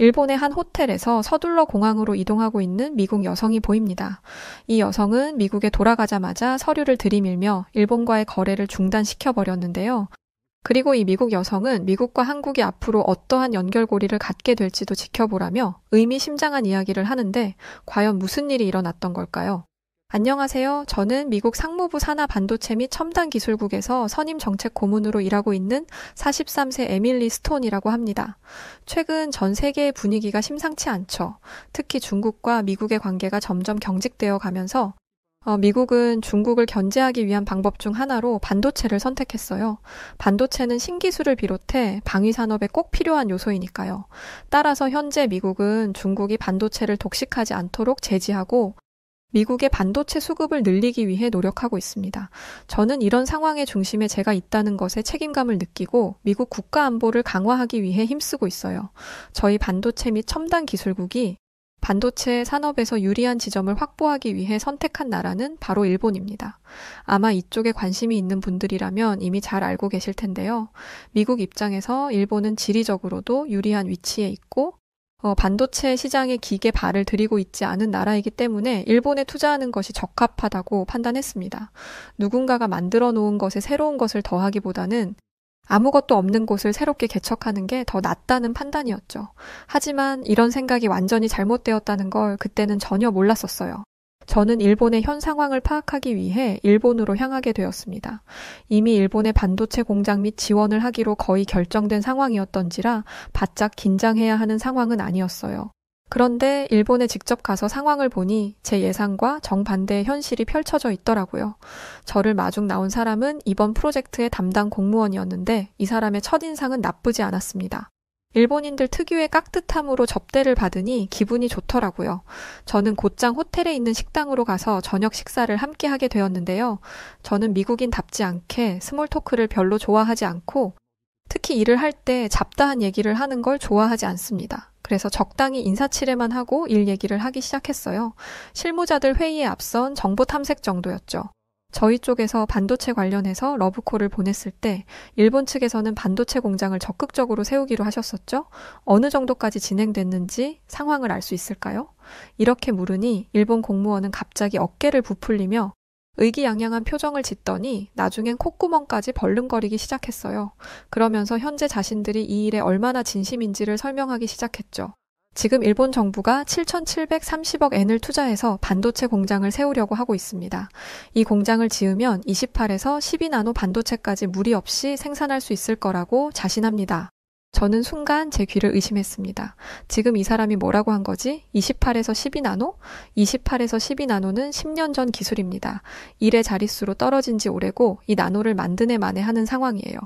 일본의 한 호텔에서 서둘러 공항으로 이동하고 있는 미국 여성이 보입니다. 이 여성은 미국에 돌아가자마자 서류를 들이밀며 일본과의 거래를 중단시켜버렸는데요. 그리고 이 미국 여성은 미국과 한국이 앞으로 어떠한 연결고리를 갖게 될지도 지켜보라며 의미심장한 이야기를 하는데 과연 무슨 일이 일어났던 걸까요? 안녕하세요. 저는 미국 상무부 산하 반도체 및 첨단 기술국에서 선임 정책 고문으로 일하고 있는 43세 에밀리 스톤이라고 합니다. 최근 전 세계의 분위기가 심상치 않죠. 특히 중국과 미국의 관계가 점점 경직되어 가면서 미국은 중국을 견제하기 위한 방법 중 하나로 반도체를 선택했어요. 반도체는 신기술을 비롯해 방위산업에 꼭 필요한 요소이니까요. 따라서 현재 미국은 중국이 반도체를 독식하지 않도록 제지하고 미국의 반도체 수급을 늘리기 위해 노력하고 있습니다. 저는 이런 상황의 중심에 제가 있다는 것에 책임감을 느끼고 미국 국가 안보를 강화하기 위해 힘쓰고 있어요. 저희 반도체 및 첨단 기술국이 반도체 산업에서 유리한 지점을 확보하기 위해 선택한 나라는 바로 일본입니다. 아마 이쪽에 관심이 있는 분들이라면 이미 잘 알고 계실 텐데요. 미국 입장에서 일본은 지리적으로도 유리한 위치에 있고 반도체 시장에 기계 발을 들이고 있지 않은 나라이기 때문에 일본에 투자하는 것이 적합하다고 판단했습니다. 누군가가 만들어 놓은 것에 새로운 것을 더하기보다는 아무것도 없는 곳을 새롭게 개척하는 게 더 낫다는 판단이었죠. 하지만 이런 생각이 완전히 잘못되었다는 걸 그때는 전혀 몰랐었어요. 저는 일본의 현 상황을 파악하기 위해 일본으로 향하게 되었습니다. 이미 일본의 반도체 공장 및 지원을 하기로 거의 결정된 상황이었던지라 바짝 긴장해야 하는 상황은 아니었어요. 그런데 일본에 직접 가서 상황을 보니 제 예상과 정반대의 현실이 펼쳐져 있더라고요. 저를 마중 나온 사람은 이번 프로젝트의 담당 공무원이었는데 이 사람의 첫인상은 나쁘지 않았습니다. 일본인들 특유의 깍듯함으로 접대를 받으니 기분이 좋더라고요. 저는 곧장 호텔에 있는 식당으로 가서 저녁 식사를 함께 하게 되었는데요. 저는 미국인답지 않게 스몰 토크를 별로 좋아하지 않고 특히 일을 할 때 잡다한 얘기를 하는 걸 좋아하지 않습니다. 그래서 적당히 인사치레만 하고 일 얘기를 하기 시작했어요. 실무자들 회의에 앞선 정보 탐색 정도였죠. 저희 쪽에서 반도체 관련해서 러브콜을 보냈을 때 일본 측에서는 반도체 공장을 적극적으로 세우기로 하셨었죠? 어느 정도까지 진행됐는지 상황을 알 수 있을까요? 이렇게 물으니 일본 공무원은 갑자기 어깨를 부풀리며 의기양양한 표정을 짓더니 나중엔 콧구멍까지 벌름거리기 시작했어요. 그러면서 현재 자신들이 이 일에 얼마나 진심인지를 설명하기 시작했죠. 지금 일본 정부가 7,730억 엔을 투자해서 반도체 공장을 세우려고 하고 있습니다. 이 공장을 지으면 28에서 12나노 반도체까지 무리 없이 생산할 수 있을 거라고 자신합니다. 저는 순간 제 귀를 의심했습니다. 지금 이 사람이 뭐라고 한 거지? 28에서 12나노? 28에서 12나노는 10년 전 기술입니다. 1의 자릿수로 떨어진 지 오래고 이 나노를 만드네 마네 하는 상황이에요.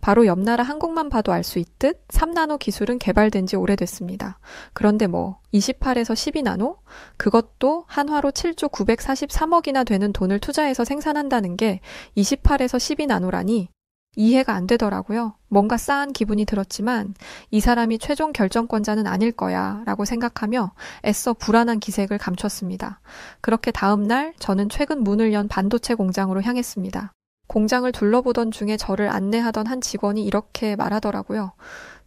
바로 옆 나라 한국만 봐도 알 수 있듯 3나노 기술은 개발된 지 오래됐습니다. 그런데 28에서 12나노? 그것도 한화로 7조 943억이나 되는 돈을 투자해서 생산한다는 게 28에서 12나노라니 이해가 안 되더라고요. 뭔가 싸한 기분이 들었지만 이 사람이 최종 결정권자는 아닐 거야 라고 생각하며 애써 불안한 기색을 감췄습니다. 그렇게 다음 날 저는 최근 문을 연 반도체 공장으로 향했습니다. 공장을 둘러보던 중에 저를 안내하던 한 직원이 이렇게 말하더라고요.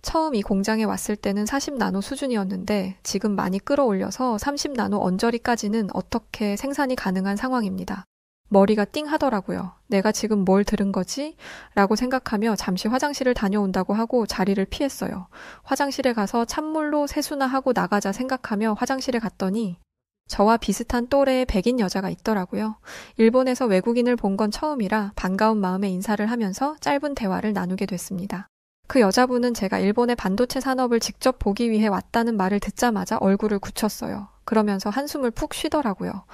처음 이 공장에 왔을 때는 40나노 수준이었는데 지금 많이 끌어올려서 30나노 언저리까지는 어떻게 생산이 가능한 상황입니다. 머리가 띵 하더라고요. 내가 지금 뭘 들은 거지? 라고 생각하며 잠시 화장실을 다녀온다고 하고 자리를 피했어요. 화장실에 가서 찬물로 세수나 하고 나가자 생각하며 화장실에 갔더니 저와 비슷한 또래의 백인 여자가 있더라고요. 일본에서 외국인을 본 건 처음이라 반가운 마음에 인사를 하면서 짧은 대화를 나누게 됐습니다. 그 여자분은 제가 일본의 반도체 산업을 직접 보기 위해 왔다는 말을 듣자마자 얼굴을 굳혔어요. 그러면서 한숨을 푹 쉬더라고요.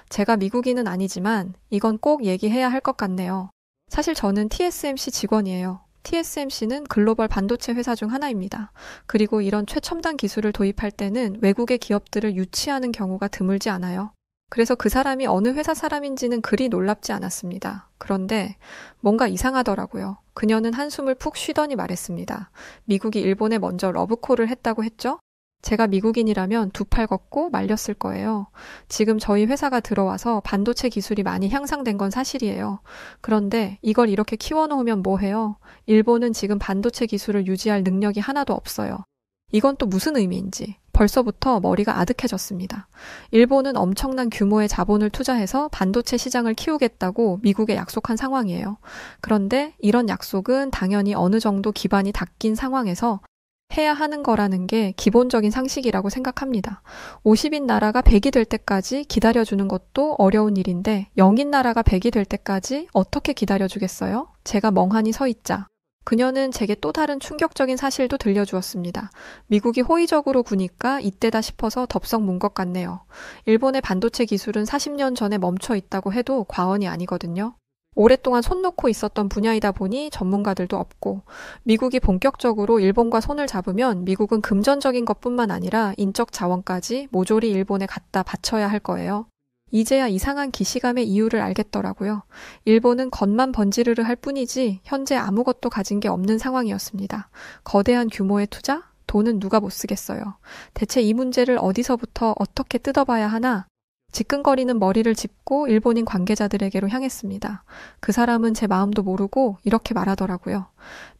제가 미국인은 아니지만 이건 꼭 얘기해야 할 것 같네요. 사실 저는 TSMC 직원이에요. TSMC는 글로벌 반도체 회사 중 하나입니다. 그리고 이런 최첨단 기술을 도입할 때는 외국의 기업들을 유치하는 경우가 드물지 않아요. 그래서 그 사람이 어느 회사 사람인지는 그리 놀랍지 않았습니다. 그런데 뭔가 이상하더라고요. 그녀는 한숨을 푹 쉬더니 말했습니다. 미국이 일본에 먼저 러브콜을 했다고 했죠? 제가 미국인이라면 두 팔 걷고 말렸을 거예요. 지금 저희 회사가 들어와서 반도체 기술이 많이 향상된 건 사실이에요. 그런데 이걸 이렇게 키워놓으면 뭐해요? 일본은 지금 반도체 기술을 유지할 능력이 하나도 없어요. 이건 또 무슨 의미인지 벌써부터 머리가 아득해졌습니다. 일본은 엄청난 규모의 자본을 투자해서 반도체 시장을 키우겠다고 미국에 약속한 상황이에요. 그런데 이런 약속은 당연히 어느 정도 기반이 닦인 상황에서 해야 하는 거라는 게 기본적인 상식이라고 생각합니다. 50인 나라가 100이 될 때까지 기다려주는 것도 어려운 일인데 0인 나라가 100이 될 때까지 어떻게 기다려주겠어요? 제가 멍하니 서 있자. 그녀는 제게 또 다른 충격적인 사실도 들려주었습니다. 미국이 호의적으로 구니까 이때다 싶어서 덥석 문 것 같네요. 일본의 반도체 기술은 40년 전에 멈춰 있다고 해도 과언이 아니거든요. 오랫동안 손 놓고 있었던 분야이다 보니 전문가들도 없고 미국이 본격적으로 일본과 손을 잡으면 미국은 금전적인 것뿐만 아니라 인적 자원까지 모조리 일본에 갖다 바쳐야 할 거예요. 이제야 이상한 기시감의 이유를 알겠더라고요. 일본은 겉만 번지르르 할 뿐이지 현재 아무것도 가진 게 없는 상황이었습니다. 거대한 규모의 투자? 돈은 누가 못 쓰겠어요. 대체 이 문제를 어디서부터 어떻게 뜯어봐야 하나? 지끈거리는 머리를 짚고 일본인 관계자들에게로 향했습니다. 그 사람은 제 마음도 모르고 이렇게 말하더라고요.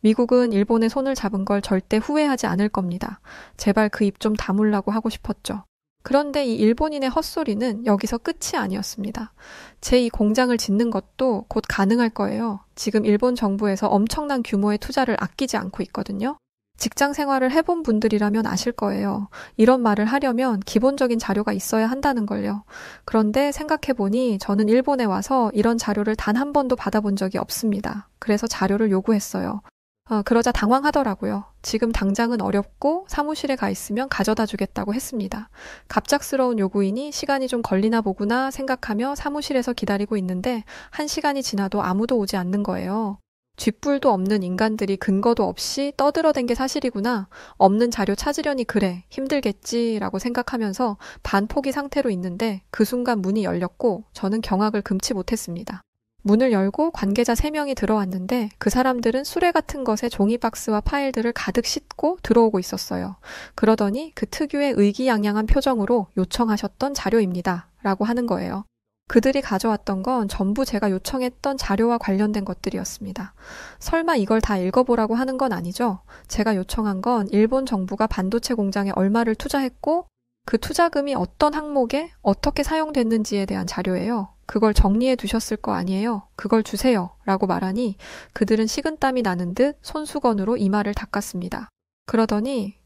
미국은 일본의 손을 잡은 걸 절대 후회하지 않을 겁니다. 제발 그 입 좀 다물라고 하고 싶었죠. 그런데 이 일본인의 헛소리는 여기서 끝이 아니었습니다. 제 이 공장을 짓는 것도 곧 가능할 거예요. 지금 일본 정부에서 엄청난 규모의 투자를 아끼지 않고 있거든요. 직장 생활을 해본 분들이라면 아실 거예요. 이런 말을 하려면 기본적인 자료가 있어야 한다는 걸요. 그런데 생각해보니 저는 일본에 와서 이런 자료를 단 한 번도 받아본 적이 없습니다. 그래서 자료를 요구했어요. 그러자 당황하더라고요. 지금 당장은 어렵고 사무실에 가 있으면 가져다 주겠다고 했습니다. 갑작스러운 요구이니 시간이 좀 걸리나 보구나 생각하며 사무실에서 기다리고 있는데 1시간이 지나도 아무도 오지 않는 거예요. 쥐뿔도 없는 인간들이 근거도 없이 떠들어댄 게 사실이구나. 없는 자료 찾으려니 그래. 힘들겠지라고 생각하면서 반포기 상태로 있는데 그 순간 문이 열렸고 저는 경악을 금치 못했습니다. 문을 열고 관계자 3명이 들어왔는데 그 사람들은 수레 같은 것에 종이박스와 파일들을 가득 싣고 들어오고 있었어요. 그러더니 그 특유의 의기양양한 표정으로 요청하셨던 자료입니다. 라고 하는 거예요. 그들이 가져왔던 건 전부 제가 요청했던 자료와 관련된 것들이었습니다. 설마 이걸 다 읽어보라고 하는 건 아니죠? 제가 요청한 건 일본 정부가 반도체 공장에 얼마를 투자했고 그 투자금이 어떤 항목에 어떻게 사용됐는지에 대한 자료예요. 그걸 정리해 두셨을 거 아니에요. 그걸 주세요. 라고 말하니 그들은 식은땀이 나는 듯 손수건으로 이마를 닦았습니다. 그러더니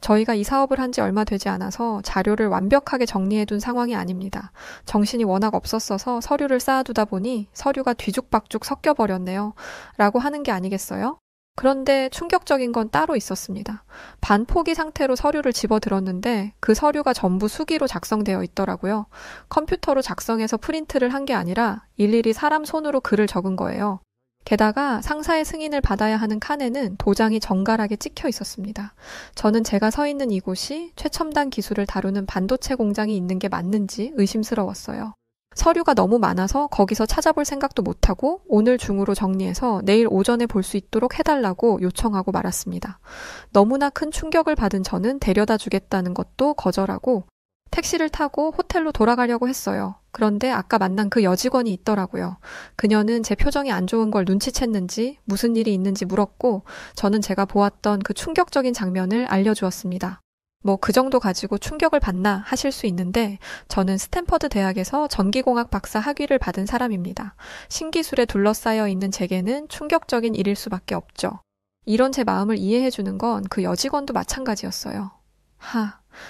저희가 이 사업을 한 지 얼마 되지 않아서 자료를 완벽하게 정리해둔 상황이 아닙니다. 정신이 워낙 없었어서 서류를 쌓아두다 보니 서류가 뒤죽박죽 섞여버렸네요. 라고 하는 게 아니겠어요? 그런데 충격적인 건 따로 있었습니다. 반포기 상태로 서류를 집어들었는데 그 서류가 전부 수기로 작성되어 있더라고요. 컴퓨터로 작성해서 프린트를 한 게 아니라 일일이 사람 손으로 글을 적은 거예요. 게다가 상사의 승인을 받아야 하는 칸에는 도장이 정갈하게 찍혀 있었습니다. 저는 제가 서 있는 이곳이 최첨단 기술을 다루는 반도체 공장이 있는 게 맞는지 의심스러웠어요. 서류가 너무 많아서 거기서 찾아볼 생각도 못하고 오늘 중으로 정리해서 내일 오전에 볼 수 있도록 해달라고 요청하고 말았습니다. 너무나 큰 충격을 받은 저는 데려다 주겠다는 것도 거절하고 택시를 타고 호텔로 돌아가려고 했어요. 그런데 아까 만난 그 여직원이 있더라고요. 그녀는 제 표정이 안 좋은 걸 눈치챘는지 무슨 일이 있는지 물었고 저는 제가 보았던 그 충격적인 장면을 알려주었습니다. 그 정도 가지고 충격을 받나 하실 수 있는데 저는 스탠퍼드 대학에서 전기공학 박사 학위를 받은 사람입니다. 신기술에 둘러싸여 있는 제게는 충격적인 일일 수밖에 없죠. 이런 제 마음을 이해해주는 건 그 여직원도 마찬가지였어요.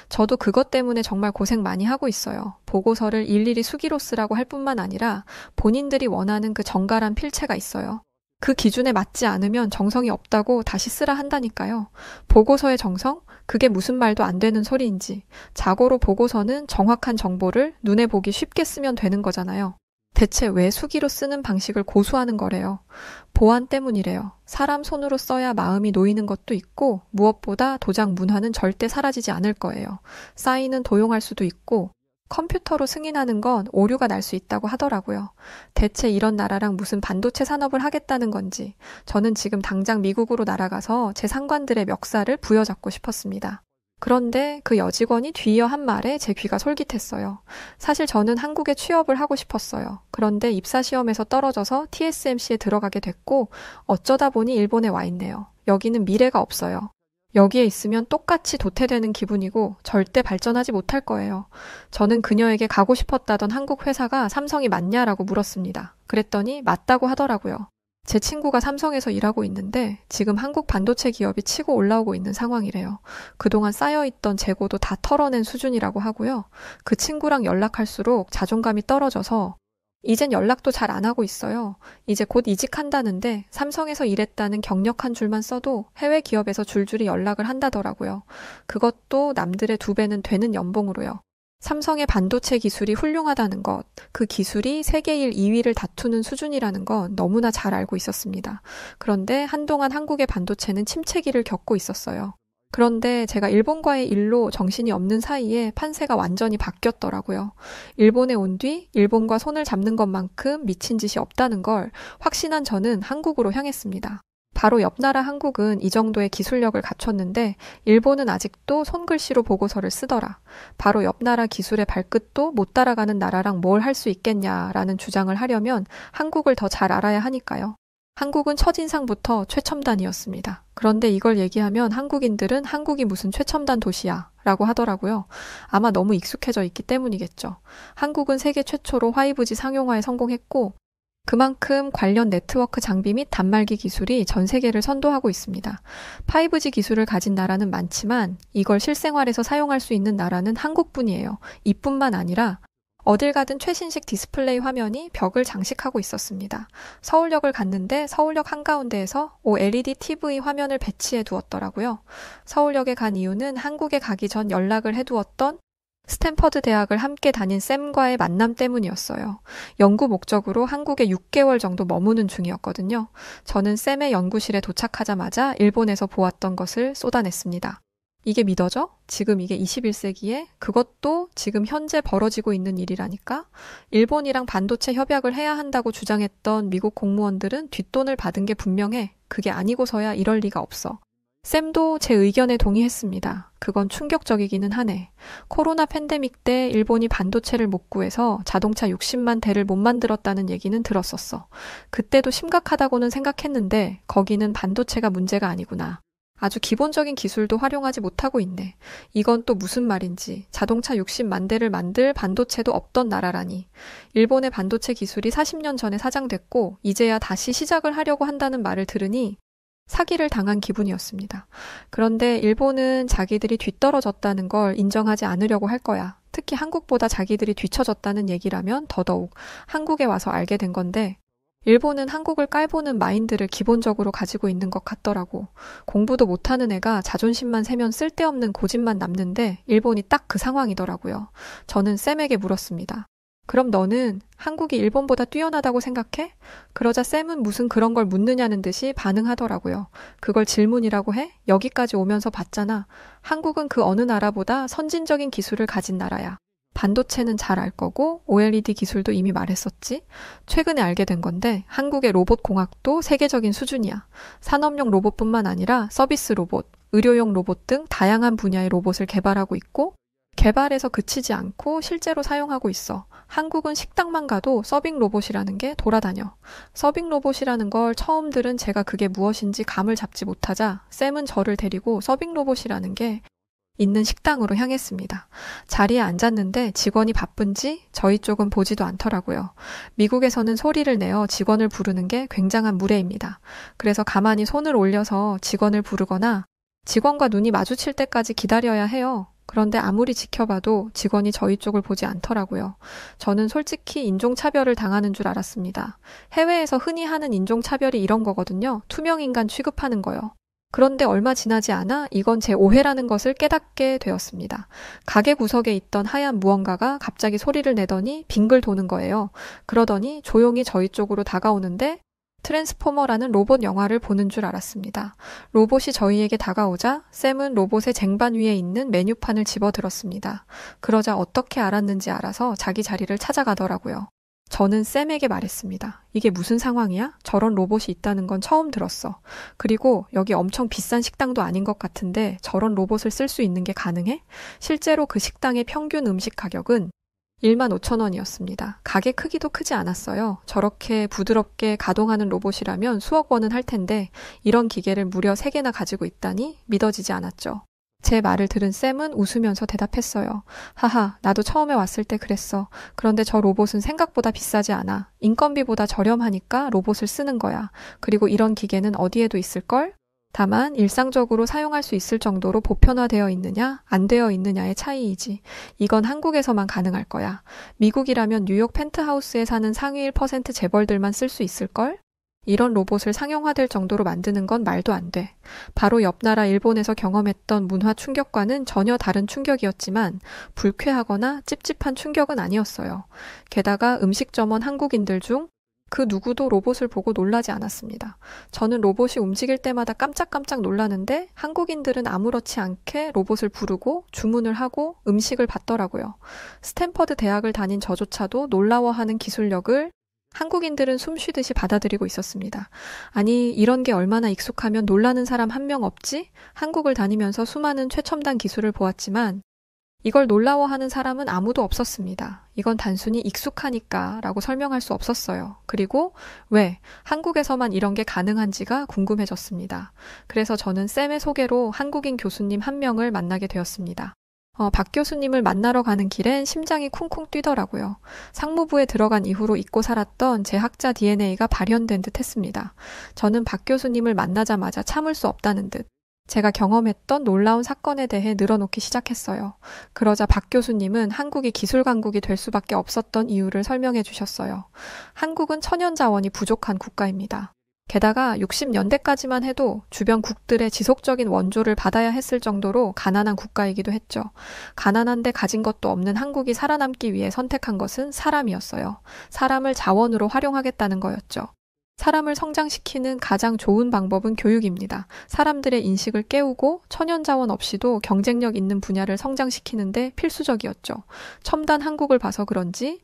저도 그것 때문에 정말 고생 많이 하고 있어요. 보고서를 일일이 수기로 쓰라고 할 뿐만 아니라 본인들이 원하는 그 정갈한 필체가 있어요. 그 기준에 맞지 않으면 정성이 없다고 다시 쓰라 한다니까요. 보고서의 정성? 그게 무슨 말도 안 되는 소리인지. 자고로 보고서는 정확한 정보를 눈에 보기 쉽게 쓰면 되는 거잖아요. 대체 왜 수기로 쓰는 방식을 고수하는 거래요? 보안 때문이래요. 사람 손으로 써야 마음이 놓이는 것도 있고 무엇보다 도장 문화는 절대 사라지지 않을 거예요. 사인은 도용할 수도 있고 컴퓨터로 승인하는 건 오류가 날 수 있다고 하더라고요. 대체 이런 나라랑 무슨 반도체 산업을 하겠다는 건지 저는 지금 당장 미국으로 날아가서 제 상관들의 멱살을 부여잡고 싶었습니다. 그런데 그 여직원이 뒤이어 한 말에 제 귀가 솔깃했어요. 사실 저는 한국에 취업을 하고 싶었어요. 그런데 입사시험에서 떨어져서 TSMC에 들어가게 됐고 어쩌다 보니 일본에 와 있네요. 여기는 미래가 없어요. 여기에 있으면 똑같이 도태되는 기분이고 절대 발전하지 못할 거예요. 저는 그녀에게 가고 싶었다던 한국 회사가 삼성이 맞냐라고 물었습니다. 그랬더니 맞다고 하더라고요. 제 친구가 삼성에서 일하고 있는데 지금 한국 반도체 기업이 치고 올라오고 있는 상황이래요. 그동안 쌓여있던 재고도 다 털어낸 수준이라고 하고요. 그 친구랑 연락할수록 자존감이 떨어져서 이젠 연락도 잘 안 하고 있어요. 이제 곧 이직한다는데 삼성에서 일했다는 경력 한 줄만 써도 해외 기업에서 줄줄이 연락을 한다더라고요. 그것도 남들의 2배는 되는 연봉으로요. 삼성의 반도체 기술이 훌륭하다는 것, 그 기술이 세계 1, 2위를 다투는 수준이라는 건 너무나 잘 알고 있었습니다. 그런데 한동안 한국의 반도체는 침체기를 겪고 있었어요. 그런데 제가 일본과의 일로 정신이 없는 사이에 판세가 완전히 바뀌었더라고요. 일본에 온 뒤 일본과 손을 잡는 것만큼 미친 짓이 없다는 걸 확신한 저는 한국으로 향했습니다. 바로 옆 나라 한국은 이 정도의 기술력을 갖췄는데 일본은 아직도 손글씨로 보고서를 쓰더라. 바로 옆 나라 기술의 발끝도 못 따라가는 나라랑 뭘 할 수 있겠냐라는 주장을 하려면 한국을 더 잘 알아야 하니까요. 한국은 첫인상부터 최첨단이었습니다. 그런데 이걸 얘기하면 한국인들은 한국이 무슨 최첨단 도시야 라고 하더라고요. 아마 너무 익숙해져 있기 때문이겠죠. 한국은 세계 최초로 화이브지 상용화에 성공했고 그만큼 관련 네트워크 장비 및 단말기 기술이 전 세계를 선도하고 있습니다. 5G 기술을 가진 나라는 많지만 이걸 실생활에서 사용할 수 있는 나라는 한국뿐이에요. 이뿐만 아니라 어딜 가든 최신식 디스플레이 화면이 벽을 장식하고 있었습니다. 서울역을 갔는데 서울역 한가운데에서 OLED TV 화면을 배치해 두었더라고요. 서울역에 간 이유는 한국에 가기 전 연락을 해두었던 스탠퍼드 대학을 함께 다닌 샘과의 만남 때문이었어요. 연구 목적으로 한국에 6개월 정도 머무는 중이었거든요. 저는 샘의 연구실에 도착하자마자 일본에서 보았던 것을 쏟아냈습니다. 이게 믿어져? 지금 이게 21세기에 그것도 지금 현재 벌어지고 있는 일이라니까? 일본이랑 반도체 협약을 해야 한다고 주장했던 미국 공무원들은 뒷돈을 받은 게 분명해. 그게 아니고서야 이럴 리가 없어. 샘도 제 의견에 동의했습니다. 그건 충격적이기는 하네. 코로나 팬데믹 때 일본이 반도체를 못 구해서 자동차 60만 대를 못 만들었다는 얘기는 들었었어. 그때도 심각하다고는 생각했는데 거기는 반도체가 문제가 아니구나. 아주 기본적인 기술도 활용하지 못하고 있네. 이건 또 무슨 말인지. 자동차 60만 대를 만들 반도체도 없던 나라라니. 일본의 반도체 기술이 40년 전에 사장됐고 이제야 다시 시작을 하려고 한다는 말을 들으니 사기를 당한 기분이었습니다. 그런데 일본은 자기들이 뒤떨어졌다는 걸 인정하지 않으려고 할 거야. 특히 한국보다 자기들이 뒤처졌다는 얘기라면 더더욱 한국에 와서 알게 된 건데 일본은 한국을 깔보는 마인드를 기본적으로 가지고 있는 것 같더라고. 공부도 못하는 애가 자존심만 세면 쓸데없는 고집만 남는데 일본이 딱 그 상황이더라고요. 저는 쌤에게 물었습니다. 그럼 너는 한국이 일본보다 뛰어나다고 생각해? 그러자 쌤은 무슨 그런 걸 묻느냐는 듯이 반응하더라고요. 그걸 질문이라고 해? 여기까지 오면서 봤잖아. 한국은 그 어느 나라보다 선진적인 기술을 가진 나라야. 반도체는 잘 알 거고 OLED 기술도 이미 말했었지. 최근에 알게 된 건데 한국의 로봇 공학도 세계적인 수준이야. 산업용 로봇뿐만 아니라 서비스 로봇, 의료용 로봇 등 다양한 분야의 로봇을 개발하고 있고 개발에서 그치지 않고 실제로 사용하고 있어. 한국은 식당만 가도 서빙 로봇이라는 게 돌아다녀. 서빙 로봇이라는 걸 처음 들은 제가 그게 무엇인지 감을 잡지 못하자 쌤은 저를 데리고 서빙 로봇이라는 게 있는 식당으로 향했습니다. 자리에 앉았는데 직원이 바쁜지 저희 쪽은 보지도 않더라고요. 미국에서는 소리를 내어 직원을 부르는 게 굉장한 무례입니다. 그래서 가만히 손을 올려서 직원을 부르거나 직원과 눈이 마주칠 때까지 기다려야 해요. 그런데 아무리 지켜봐도 직원이 저희 쪽을 보지 않더라고요. 저는 솔직히 인종차별을 당하는 줄 알았습니다. 해외에서 흔히 하는 인종차별이 이런 거거든요. 투명인간 취급하는 거요. 그런데 얼마 지나지 않아 이건 제 오해라는 것을 깨닫게 되었습니다. 가게 구석에 있던 하얀 무언가가 갑자기 소리를 내더니 빙글 도는 거예요. 그러더니 조용히 저희 쪽으로 다가오는데 트랜스포머라는 로봇 영화를 보는 줄 알았습니다. 로봇이 저희에게 다가오자 샘은 로봇의 쟁반 위에 있는 메뉴판을 집어들었습니다. 그러자 어떻게 알았는지 알아서 자기 자리를 찾아가더라고요. 저는 샘에게 말했습니다. 이게 무슨 상황이야? 저런 로봇이 있다는 건 처음 들었어. 그리고 여기 엄청 비싼 식당도 아닌 것 같은데 저런 로봇을 쓸 수 있는 게 가능해? 실제로 그 식당의 평균 음식 가격은 15,000원이었습니다. 가게 크기도 크지 않았어요. 저렇게 부드럽게 가동하는 로봇이라면 수억 원은 할 텐데 이런 기계를 무려 3개나 가지고 있다니 믿어지지 않았죠. 제 말을 들은 샘은 웃으면서 대답했어요. 하하, 나도 처음에 왔을 때 그랬어. 그런데 저 로봇은 생각보다 비싸지 않아. 인건비보다 저렴하니까 로봇을 쓰는 거야. 그리고 이런 기계는 어디에도 있을걸? 다만 일상적으로 사용할 수 있을 정도로 보편화되어 있느냐, 안 되어 있느냐의 차이이지. 이건 한국에서만 가능할 거야. 미국이라면 뉴욕 펜트하우스에 사는 상위 1% 재벌들만 쓸 수 있을걸? 이런 로봇을 상용화될 정도로 만드는 건 말도 안 돼. 바로 옆 나라 일본에서 경험했던 문화 충격과는 전혀 다른 충격이었지만 불쾌하거나 찝찝한 충격은 아니었어요. 게다가 음식점원 한국인들 중 그 누구도 로봇을 보고 놀라지 않았습니다. 저는 로봇이 움직일 때마다 깜짝깜짝 놀라는데 한국인들은 아무렇지 않게 로봇을 부르고 주문을 하고 음식을 받더라고요. 스탠퍼드 대학을 다닌 저조차도 놀라워하는 기술력을 한국인들은 숨 쉬듯이 받아들이고 있었습니다. 아니, 이런 게 얼마나 익숙하면 놀라는 사람 한 명 없지? 한국을 다니면서 수많은 최첨단 기술을 보았지만 이걸 놀라워하는 사람은 아무도 없었습니다. 이건 단순히 익숙하니까 라고 설명할 수 없었어요. 그리고 왜 한국에서만 이런 게 가능한지가 궁금해졌습니다. 그래서 저는 쌤의 소개로 한국인 교수님 한 명을 만나게 되었습니다. 박 교수님을 만나러 가는 길엔 심장이 쿵쿵 뛰더라고요. 상무부에 들어간 이후로 잊고 살았던 제 학자 DNA가 발현된 듯 했습니다. 저는 박 교수님을 만나자마자 참을 수 없다는 듯 제가 경험했던 놀라운 사건에 대해 늘어놓기 시작했어요. 그러자 박 교수님은 한국이 기술 강국이 될 수밖에 없었던 이유를 설명해 주셨어요. 한국은 천연 자원이 부족한 국가입니다. 게다가 60년대까지만 해도 주변 국들의 지속적인 원조를 받아야 했을 정도로 가난한 국가이기도 했죠. 가난한데 가진 것도 없는 한국이 살아남기 위해 선택한 것은 사람이었어요. 사람을 자원으로 활용하겠다는 거였죠. 사람을 성장시키는 가장 좋은 방법은 교육입니다. 사람들의 인식을 깨우고 천연자원 없이도 경쟁력 있는 분야를 성장시키는데 필수적이었죠. 첨단 한국을 봐서 그런지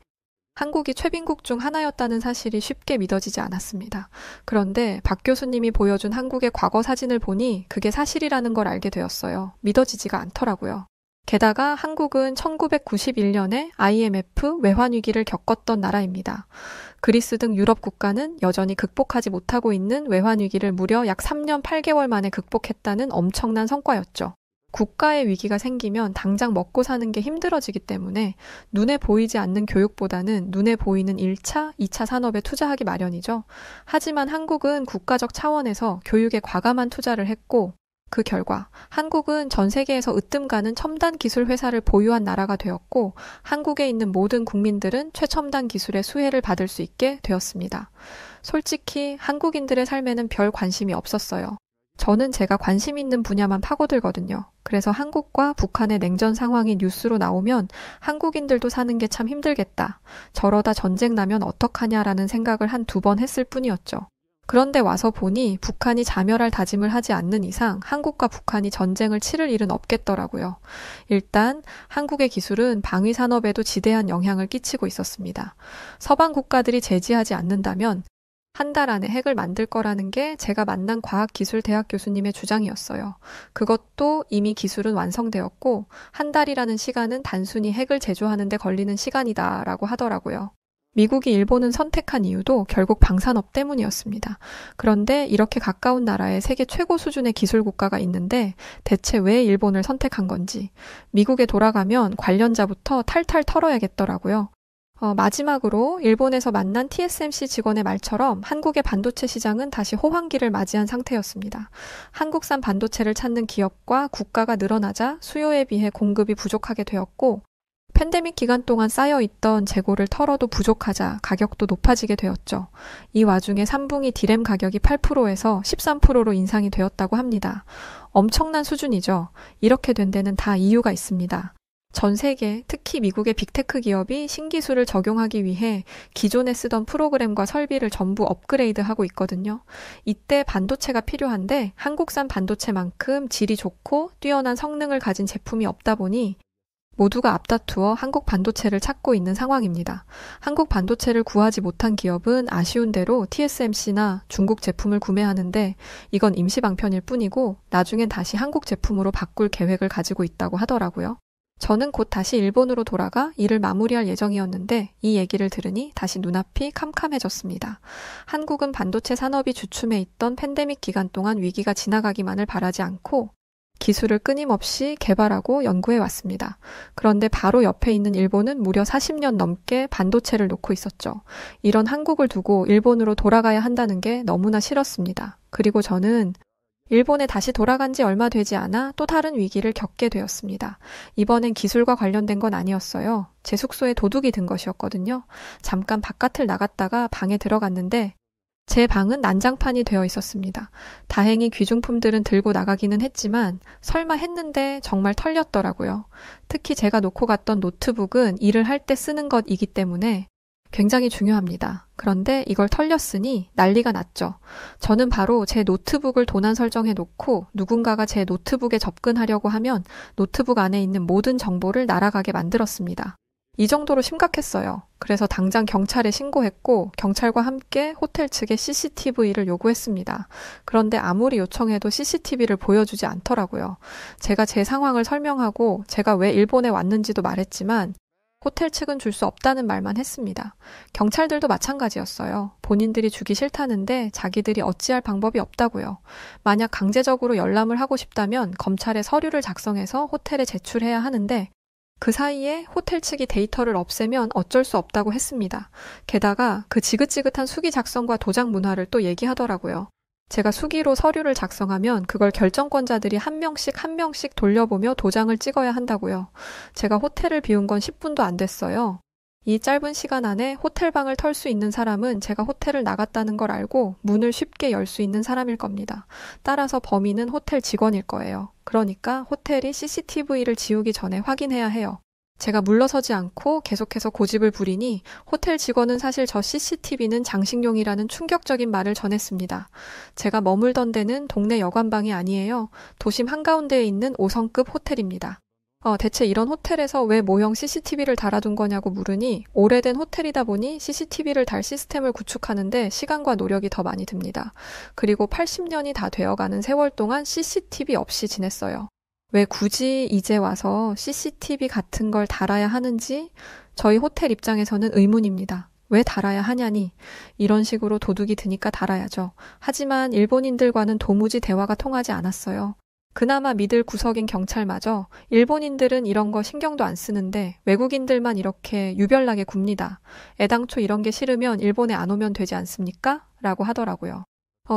한국이 최빈국 중 하나였다는 사실이 쉽게 믿어지지 않았습니다. 그런데 박 교수님이 보여준 한국의 과거 사진을 보니 그게 사실이라는 걸 알게 되었어요. 믿어지지가 않더라고요. 게다가 한국은 1991년에 IMF 외환위기를 겪었던 나라입니다. 그리스 등 유럽 국가는 여전히 극복하지 못하고 있는 외환위기를 무려 약 3년 8개월 만에 극복했다는 엄청난 성과였죠. 국가의 위기가 생기면 당장 먹고 사는 게 힘들어지기 때문에 눈에 보이지 않는 교육보다는 눈에 보이는 1차, 2차 산업에 투자하기 마련이죠. 하지만 한국은 국가적 차원에서 교육에 과감한 투자를 했고 그 결과 한국은 전 세계에서 으뜸가는 첨단 기술 회사를 보유한 나라가 되었고 한국에 있는 모든 국민들은 최첨단 기술의 수혜를 받을 수 있게 되었습니다. 솔직히 한국인들의 삶에는 별 관심이 없었어요. 저는 제가 관심 있는 분야만 파고들거든요. 그래서 한국과 북한의 냉전 상황이 뉴스로 나오면 한국인들도 사는 게 참 힘들겠다. 저러다 전쟁 나면 어떡하냐라는 생각을 한 2번 했을 뿐이었죠. 그런데 와서 보니 북한이 자멸할 다짐을 하지 않는 이상 한국과 북한이 전쟁을 치를 일은 없겠더라고요. 일단 한국의 기술은 방위 산업에도 지대한 영향을 끼치고 있었습니다. 서방 국가들이 제지하지 않는다면 한 달 안에 핵을 만들 거라는 게 제가 만난 과학기술대학 교수님의 주장이었어요. 그것도 이미 기술은 완성되었고 한 달이라는 시간은 단순히 핵을 제조하는 데 걸리는 시간이다라고 하더라고요. 미국이 일본은 선택한 이유도 결국 방산업 때문이었습니다. 그런데 이렇게 가까운 나라에 세계 최고 수준의 기술 국가가 있는데 대체 왜 일본을 선택한 건지 미국에 돌아가면 관련자부터 탈탈 털어야겠더라고요. 마지막으로 일본에서 만난 TSMC 직원의 말처럼 한국의 반도체 시장은 다시 호황기를 맞이한 상태였습니다. 한국산 반도체를 찾는 기업과 국가가 늘어나자 수요에 비해 공급이 부족하게 되었고 팬데믹 기간 동안 쌓여있던 재고를 털어도 부족하자 가격도 높아지게 되었죠. 이 와중에 3분기 디램 가격이 8%에서 13%로 인상이 되었다고 합니다. 엄청난 수준이죠. 이렇게 된 데는 다 이유가 있습니다. 전 세계, 특히 미국의 빅테크 기업이 신기술을 적용하기 위해 기존에 쓰던 프로그램과 설비를 전부 업그레이드하고 있거든요. 이때 반도체가 필요한데 한국산 반도체만큼 질이 좋고 뛰어난 성능을 가진 제품이 없다 보니 모두가 앞다투어 한국 반도체를 찾고 있는 상황입니다. 한국 반도체를 구하지 못한 기업은 아쉬운 대로 TSMC나 중국 제품을 구매하는데 이건 임시방편일 뿐이고 나중엔 다시 한국 제품으로 바꿀 계획을 가지고 있다고 하더라고요. 저는 곧 다시 일본으로 돌아가 일을 마무리할 예정이었는데 이 얘기를 들으니 다시 눈앞이 캄캄해졌습니다. 한국은 반도체 산업이 주춤해 있던 팬데믹 기간 동안 위기가 지나가기만을 바라지 않고 기술을 끊임없이 개발하고 연구해 왔습니다. 그런데 바로 옆에 있는 일본은 무려 40년 넘게 반도체를 놓고 있었죠. 이런 한국을 두고 일본으로 돌아가야 한다는 게 너무나 싫었습니다. 그리고 저는 일본에 다시 돌아간 지 얼마 되지 않아 또 다른 위기를 겪게 되었습니다. 이번엔 기술과 관련된 건 아니었어요. 제 숙소에 도둑이 든 것이었거든요. 잠깐 바깥을 나갔다가 방에 들어갔는데 제 방은 난장판이 되어 있었습니다. 다행히 귀중품들은 들고 나가기는 했지만 설마 했는데 정말 털렸더라고요. 특히 제가 놓고 갔던 노트북은 일을 할 때 쓰는 것이기 때문에 굉장히 중요합니다. 그런데 이걸 털렸으니 난리가 났죠. 저는 바로 제 노트북을 도난 설정해 놓고 누군가가 제 노트북에 접근하려고 하면 노트북 안에 있는 모든 정보를 날아가게 만들었습니다. 이 정도로 심각했어요. 그래서 당장 경찰에 신고했고 경찰과 함께 호텔 측에 CCTV를 요구했습니다. 그런데 아무리 요청해도 CCTV를 보여주지 않더라고요. 제가 제 상황을 설명하고 제가 왜 일본에 왔는지도 말했지만 호텔 측은 줄 수 없다는 말만 했습니다. 경찰들도 마찬가지였어요. 본인들이 주기 싫다는데 자기들이 어찌할 방법이 없다고요. 만약 강제적으로 열람을 하고 싶다면 검찰에 서류를 작성해서 호텔에 제출해야 하는데 그 사이에 호텔 측이 데이터를 없애면 어쩔 수 없다고 했습니다. 게다가 그 지긋지긋한 수기 작성과 도장 문화를 또 얘기하더라고요. 제가 수기로 서류를 작성하면 그걸 결정권자들이 한 명씩 돌려보며 도장을 찍어야 한다고요. 제가 호텔을 비운 건 10분도 안 됐어요. 이 짧은 시간 안에 호텔방을 털 수 있는 사람은 제가 호텔을 나갔다는 걸 알고 문을 쉽게 열 수 있는 사람일 겁니다. 따라서 범인은 호텔 직원일 거예요. 그러니까 호텔이 CCTV를 지우기 전에 확인해야 해요. 제가 물러서지 않고 계속해서 고집을 부리니 호텔 직원은 사실 저 CCTV는 장식용이라는 충격적인 말을 전했습니다. 제가 머물던 데는 동네 여관방이 아니에요. 도심 한가운데에 있는 5성급 호텔입니다. 대체 이런 호텔에서 왜 모형 CCTV를 달아둔 거냐고 물으니 오래된 호텔이다 보니 CCTV를 달 시스템을 구축하는데 시간과 노력이 더 많이 듭니다. 그리고 80년이 다 되어가는 세월 동안 CCTV 없이 지냈어요. 왜 굳이 이제 와서 CCTV 같은 걸 달아야 하는지 저희 호텔 입장에서는 의문입니다. 왜 달아야 하냐니 이런 식으로 도둑이 드니까 달아야죠. 하지만 일본인들과는 도무지 대화가 통하지 않았어요. 그나마 믿을 구석인 경찰마저 일본인들은 이런 거 신경도 안 쓰는데 외국인들만 이렇게 유별나게 굽니다. 애당초 이런 게 싫으면 일본에 안 오면 되지 않습니까? 라고 하더라고요.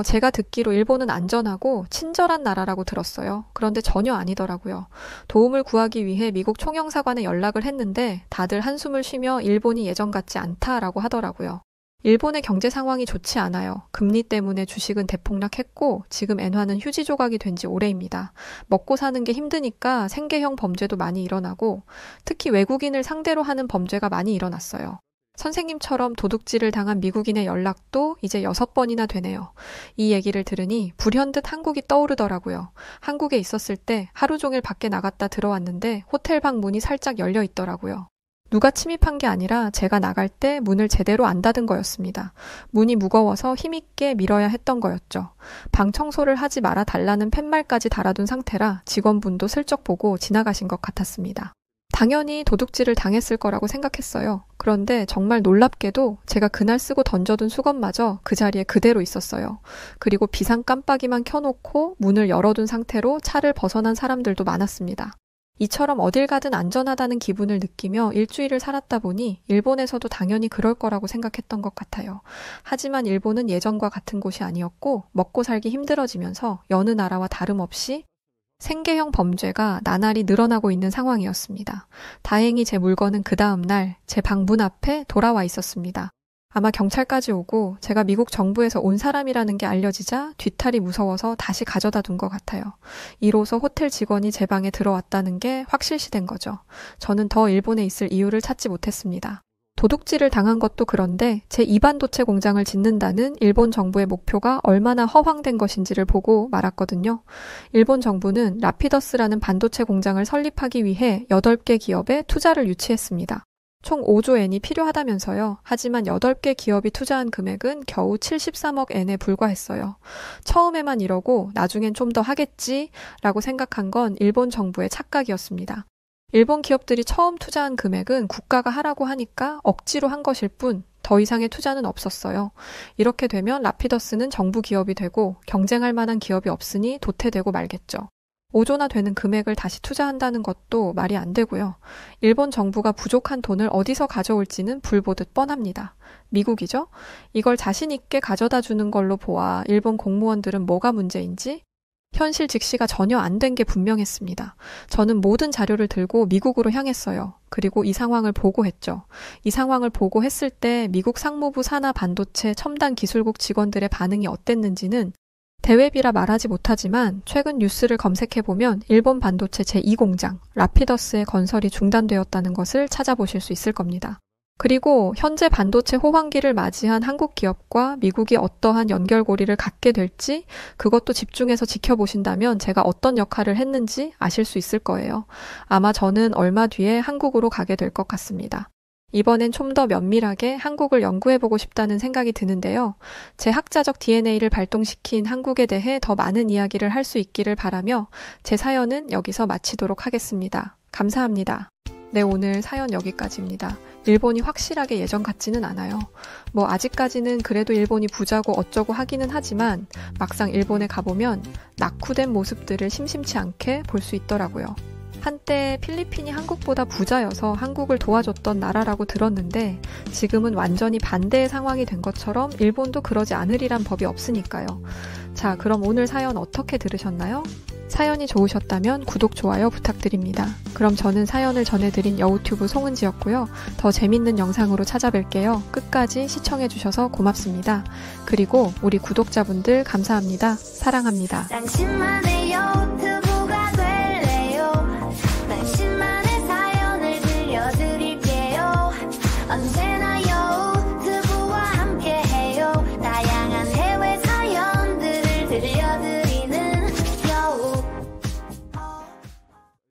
제가 듣기로 일본은 안전하고 친절한 나라라고 들었어요. 그런데 전혀 아니더라고요. 도움을 구하기 위해 미국 총영사관에 연락을 했는데 다들 한숨을 쉬며 일본이 예전 같지 않다라고 하더라고요. 일본의 경제 상황이 좋지 않아요. 금리 때문에 주식은 대폭락했고 지금 엔화는 휴지 조각이 된 지 오래입니다. 먹고 사는 게 힘드니까 생계형 범죄도 많이 일어나고 특히 외국인을 상대로 하는 범죄가 많이 일어났어요. 선생님처럼 도둑질을 당한 미국인의 연락도 이제 6번이나 되네요. 이 얘기를 들으니 불현듯 한국이 떠오르더라고요. 한국에 있었을 때 하루 종일 밖에 나갔다 들어왔는데 호텔방 문이 살짝 열려 있더라고요. 누가 침입한 게 아니라 제가 나갈 때 문을 제대로 안 닫은 거였습니다. 문이 무거워서 힘있게 밀어야 했던 거였죠. 방 청소를 하지 말아 달라는 팻말까지 달아둔 상태라 직원분도 슬쩍 보고 지나가신 것 같았습니다. 당연히 도둑질을 당했을 거라고 생각했어요. 그런데 정말 놀랍게도 제가 그날 쓰고 던져둔 수건마저 그 자리에 그대로 있었어요. 그리고 비상 깜빡이만 켜놓고 문을 열어둔 상태로 차를 벗어난 사람들도 많았습니다. 이처럼 어딜 가든 안전하다는 기분을 느끼며 일주일을 살았다 보니 일본에서도 당연히 그럴 거라고 생각했던 것 같아요. 하지만 일본은 예전과 같은 곳이 아니었고 먹고 살기 힘들어지면서 여느 나라와 다름없이 생계형 범죄가 나날이 늘어나고 있는 상황이었습니다. 다행히 제 물건은 그 다음 날 제 방 문 앞에 돌아와 있었습니다. 아마 경찰까지 오고 제가 미국 정부에서 온 사람이라는 게 알려지자 뒤탈이 무서워서 다시 가져다 둔 것 같아요. 이로써 호텔 직원이 제 방에 들어왔다는 게 확실시된 거죠. 저는 더 일본에 있을 이유를 찾지 못했습니다. 도둑질을 당한 것도 그런데 제 2반도체 공장을 짓는다는 일본 정부의 목표가 얼마나 허황된 것인지를 보고 말았거든요. 일본 정부는 라피더스라는 반도체 공장을 설립하기 위해 8개 기업에 투자를 유치했습니다. 총 5조 엔이 필요하다면서요. 하지만 8개 기업이 투자한 금액은 겨우 73억 엔에 불과했어요. 처음에만 이러고 나중엔 좀 더 하겠지라고 생각한 건 일본 정부의 착각이었습니다. 일본 기업들이 처음 투자한 금액은 국가가 하라고 하니까 억지로 한 것일 뿐 더 이상의 투자는 없었어요. 이렇게 되면 라피더스는 정부 기업이 되고 경쟁할 만한 기업이 없으니 도태되고 말겠죠. 5조나 되는 금액을 다시 투자한다는 것도 말이 안 되고요. 일본 정부가 부족한 돈을 어디서 가져올지는 불보듯 뻔합니다. 미국이죠? 이걸 자신 있게 가져다 주는 걸로 보아 일본 공무원들은 뭐가 문제인지 현실 직시가 전혀 안 된 게 분명했습니다. 저는 모든 자료를 들고 미국으로 향했어요. 그리고 이 상황을 보고했죠. 이 상황을 보고했을 때 미국 상무부 산하 반도체 첨단 기술국 직원들의 반응이 어땠는지는 대외비라 말하지 못하지만 최근 뉴스를 검색해보면 일본 반도체 제2공장 라피더스의 건설이 중단되었다는 것을 찾아보실 수 있을 겁니다. 그리고 현재 반도체 호황기를 맞이한 한국 기업과 미국이 어떠한 연결고리를 갖게 될지 그것도 집중해서 지켜보신다면 제가 어떤 역할을 했는지 아실 수 있을 거예요. 아마 저는 얼마 뒤에 한국으로 가게 될 것 같습니다. 이번엔 좀 더 면밀하게 한국을 연구해보고 싶다는 생각이 드는데요. 제 학자적 DNA를 발동시킨 한국에 대해 더 많은 이야기를 할 수 있기를 바라며 제 사연은 여기서 마치도록 하겠습니다. 감사합니다. 네, 오늘 사연 여기까지입니다. 일본이 확실하게 예전 같지는 않아요. 아직까지는 그래도 일본이 부자고 어쩌고 하기는 하지만 막상 일본에 가보면 낙후된 모습들을 심심치 않게 볼 수 있더라고요. 한때 필리핀이 한국보다 부자여서 한국을 도와줬던 나라라고 들었는데 지금은 완전히 반대의 상황이 된 것처럼 일본도 그러지 않으리란 법이 없으니까요. 자, 그럼 오늘 사연 어떻게 들으셨나요? 사연이 좋으셨다면 구독, 좋아요 부탁드립니다. 그럼 저는 사연을 전해드린 여우튜브 송은지였고요. 더 재밌는 영상으로 찾아뵐게요. 끝까지 시청해주셔서 고맙습니다. 그리고 우리 구독자분들 감사합니다. 사랑합니다. 당신만의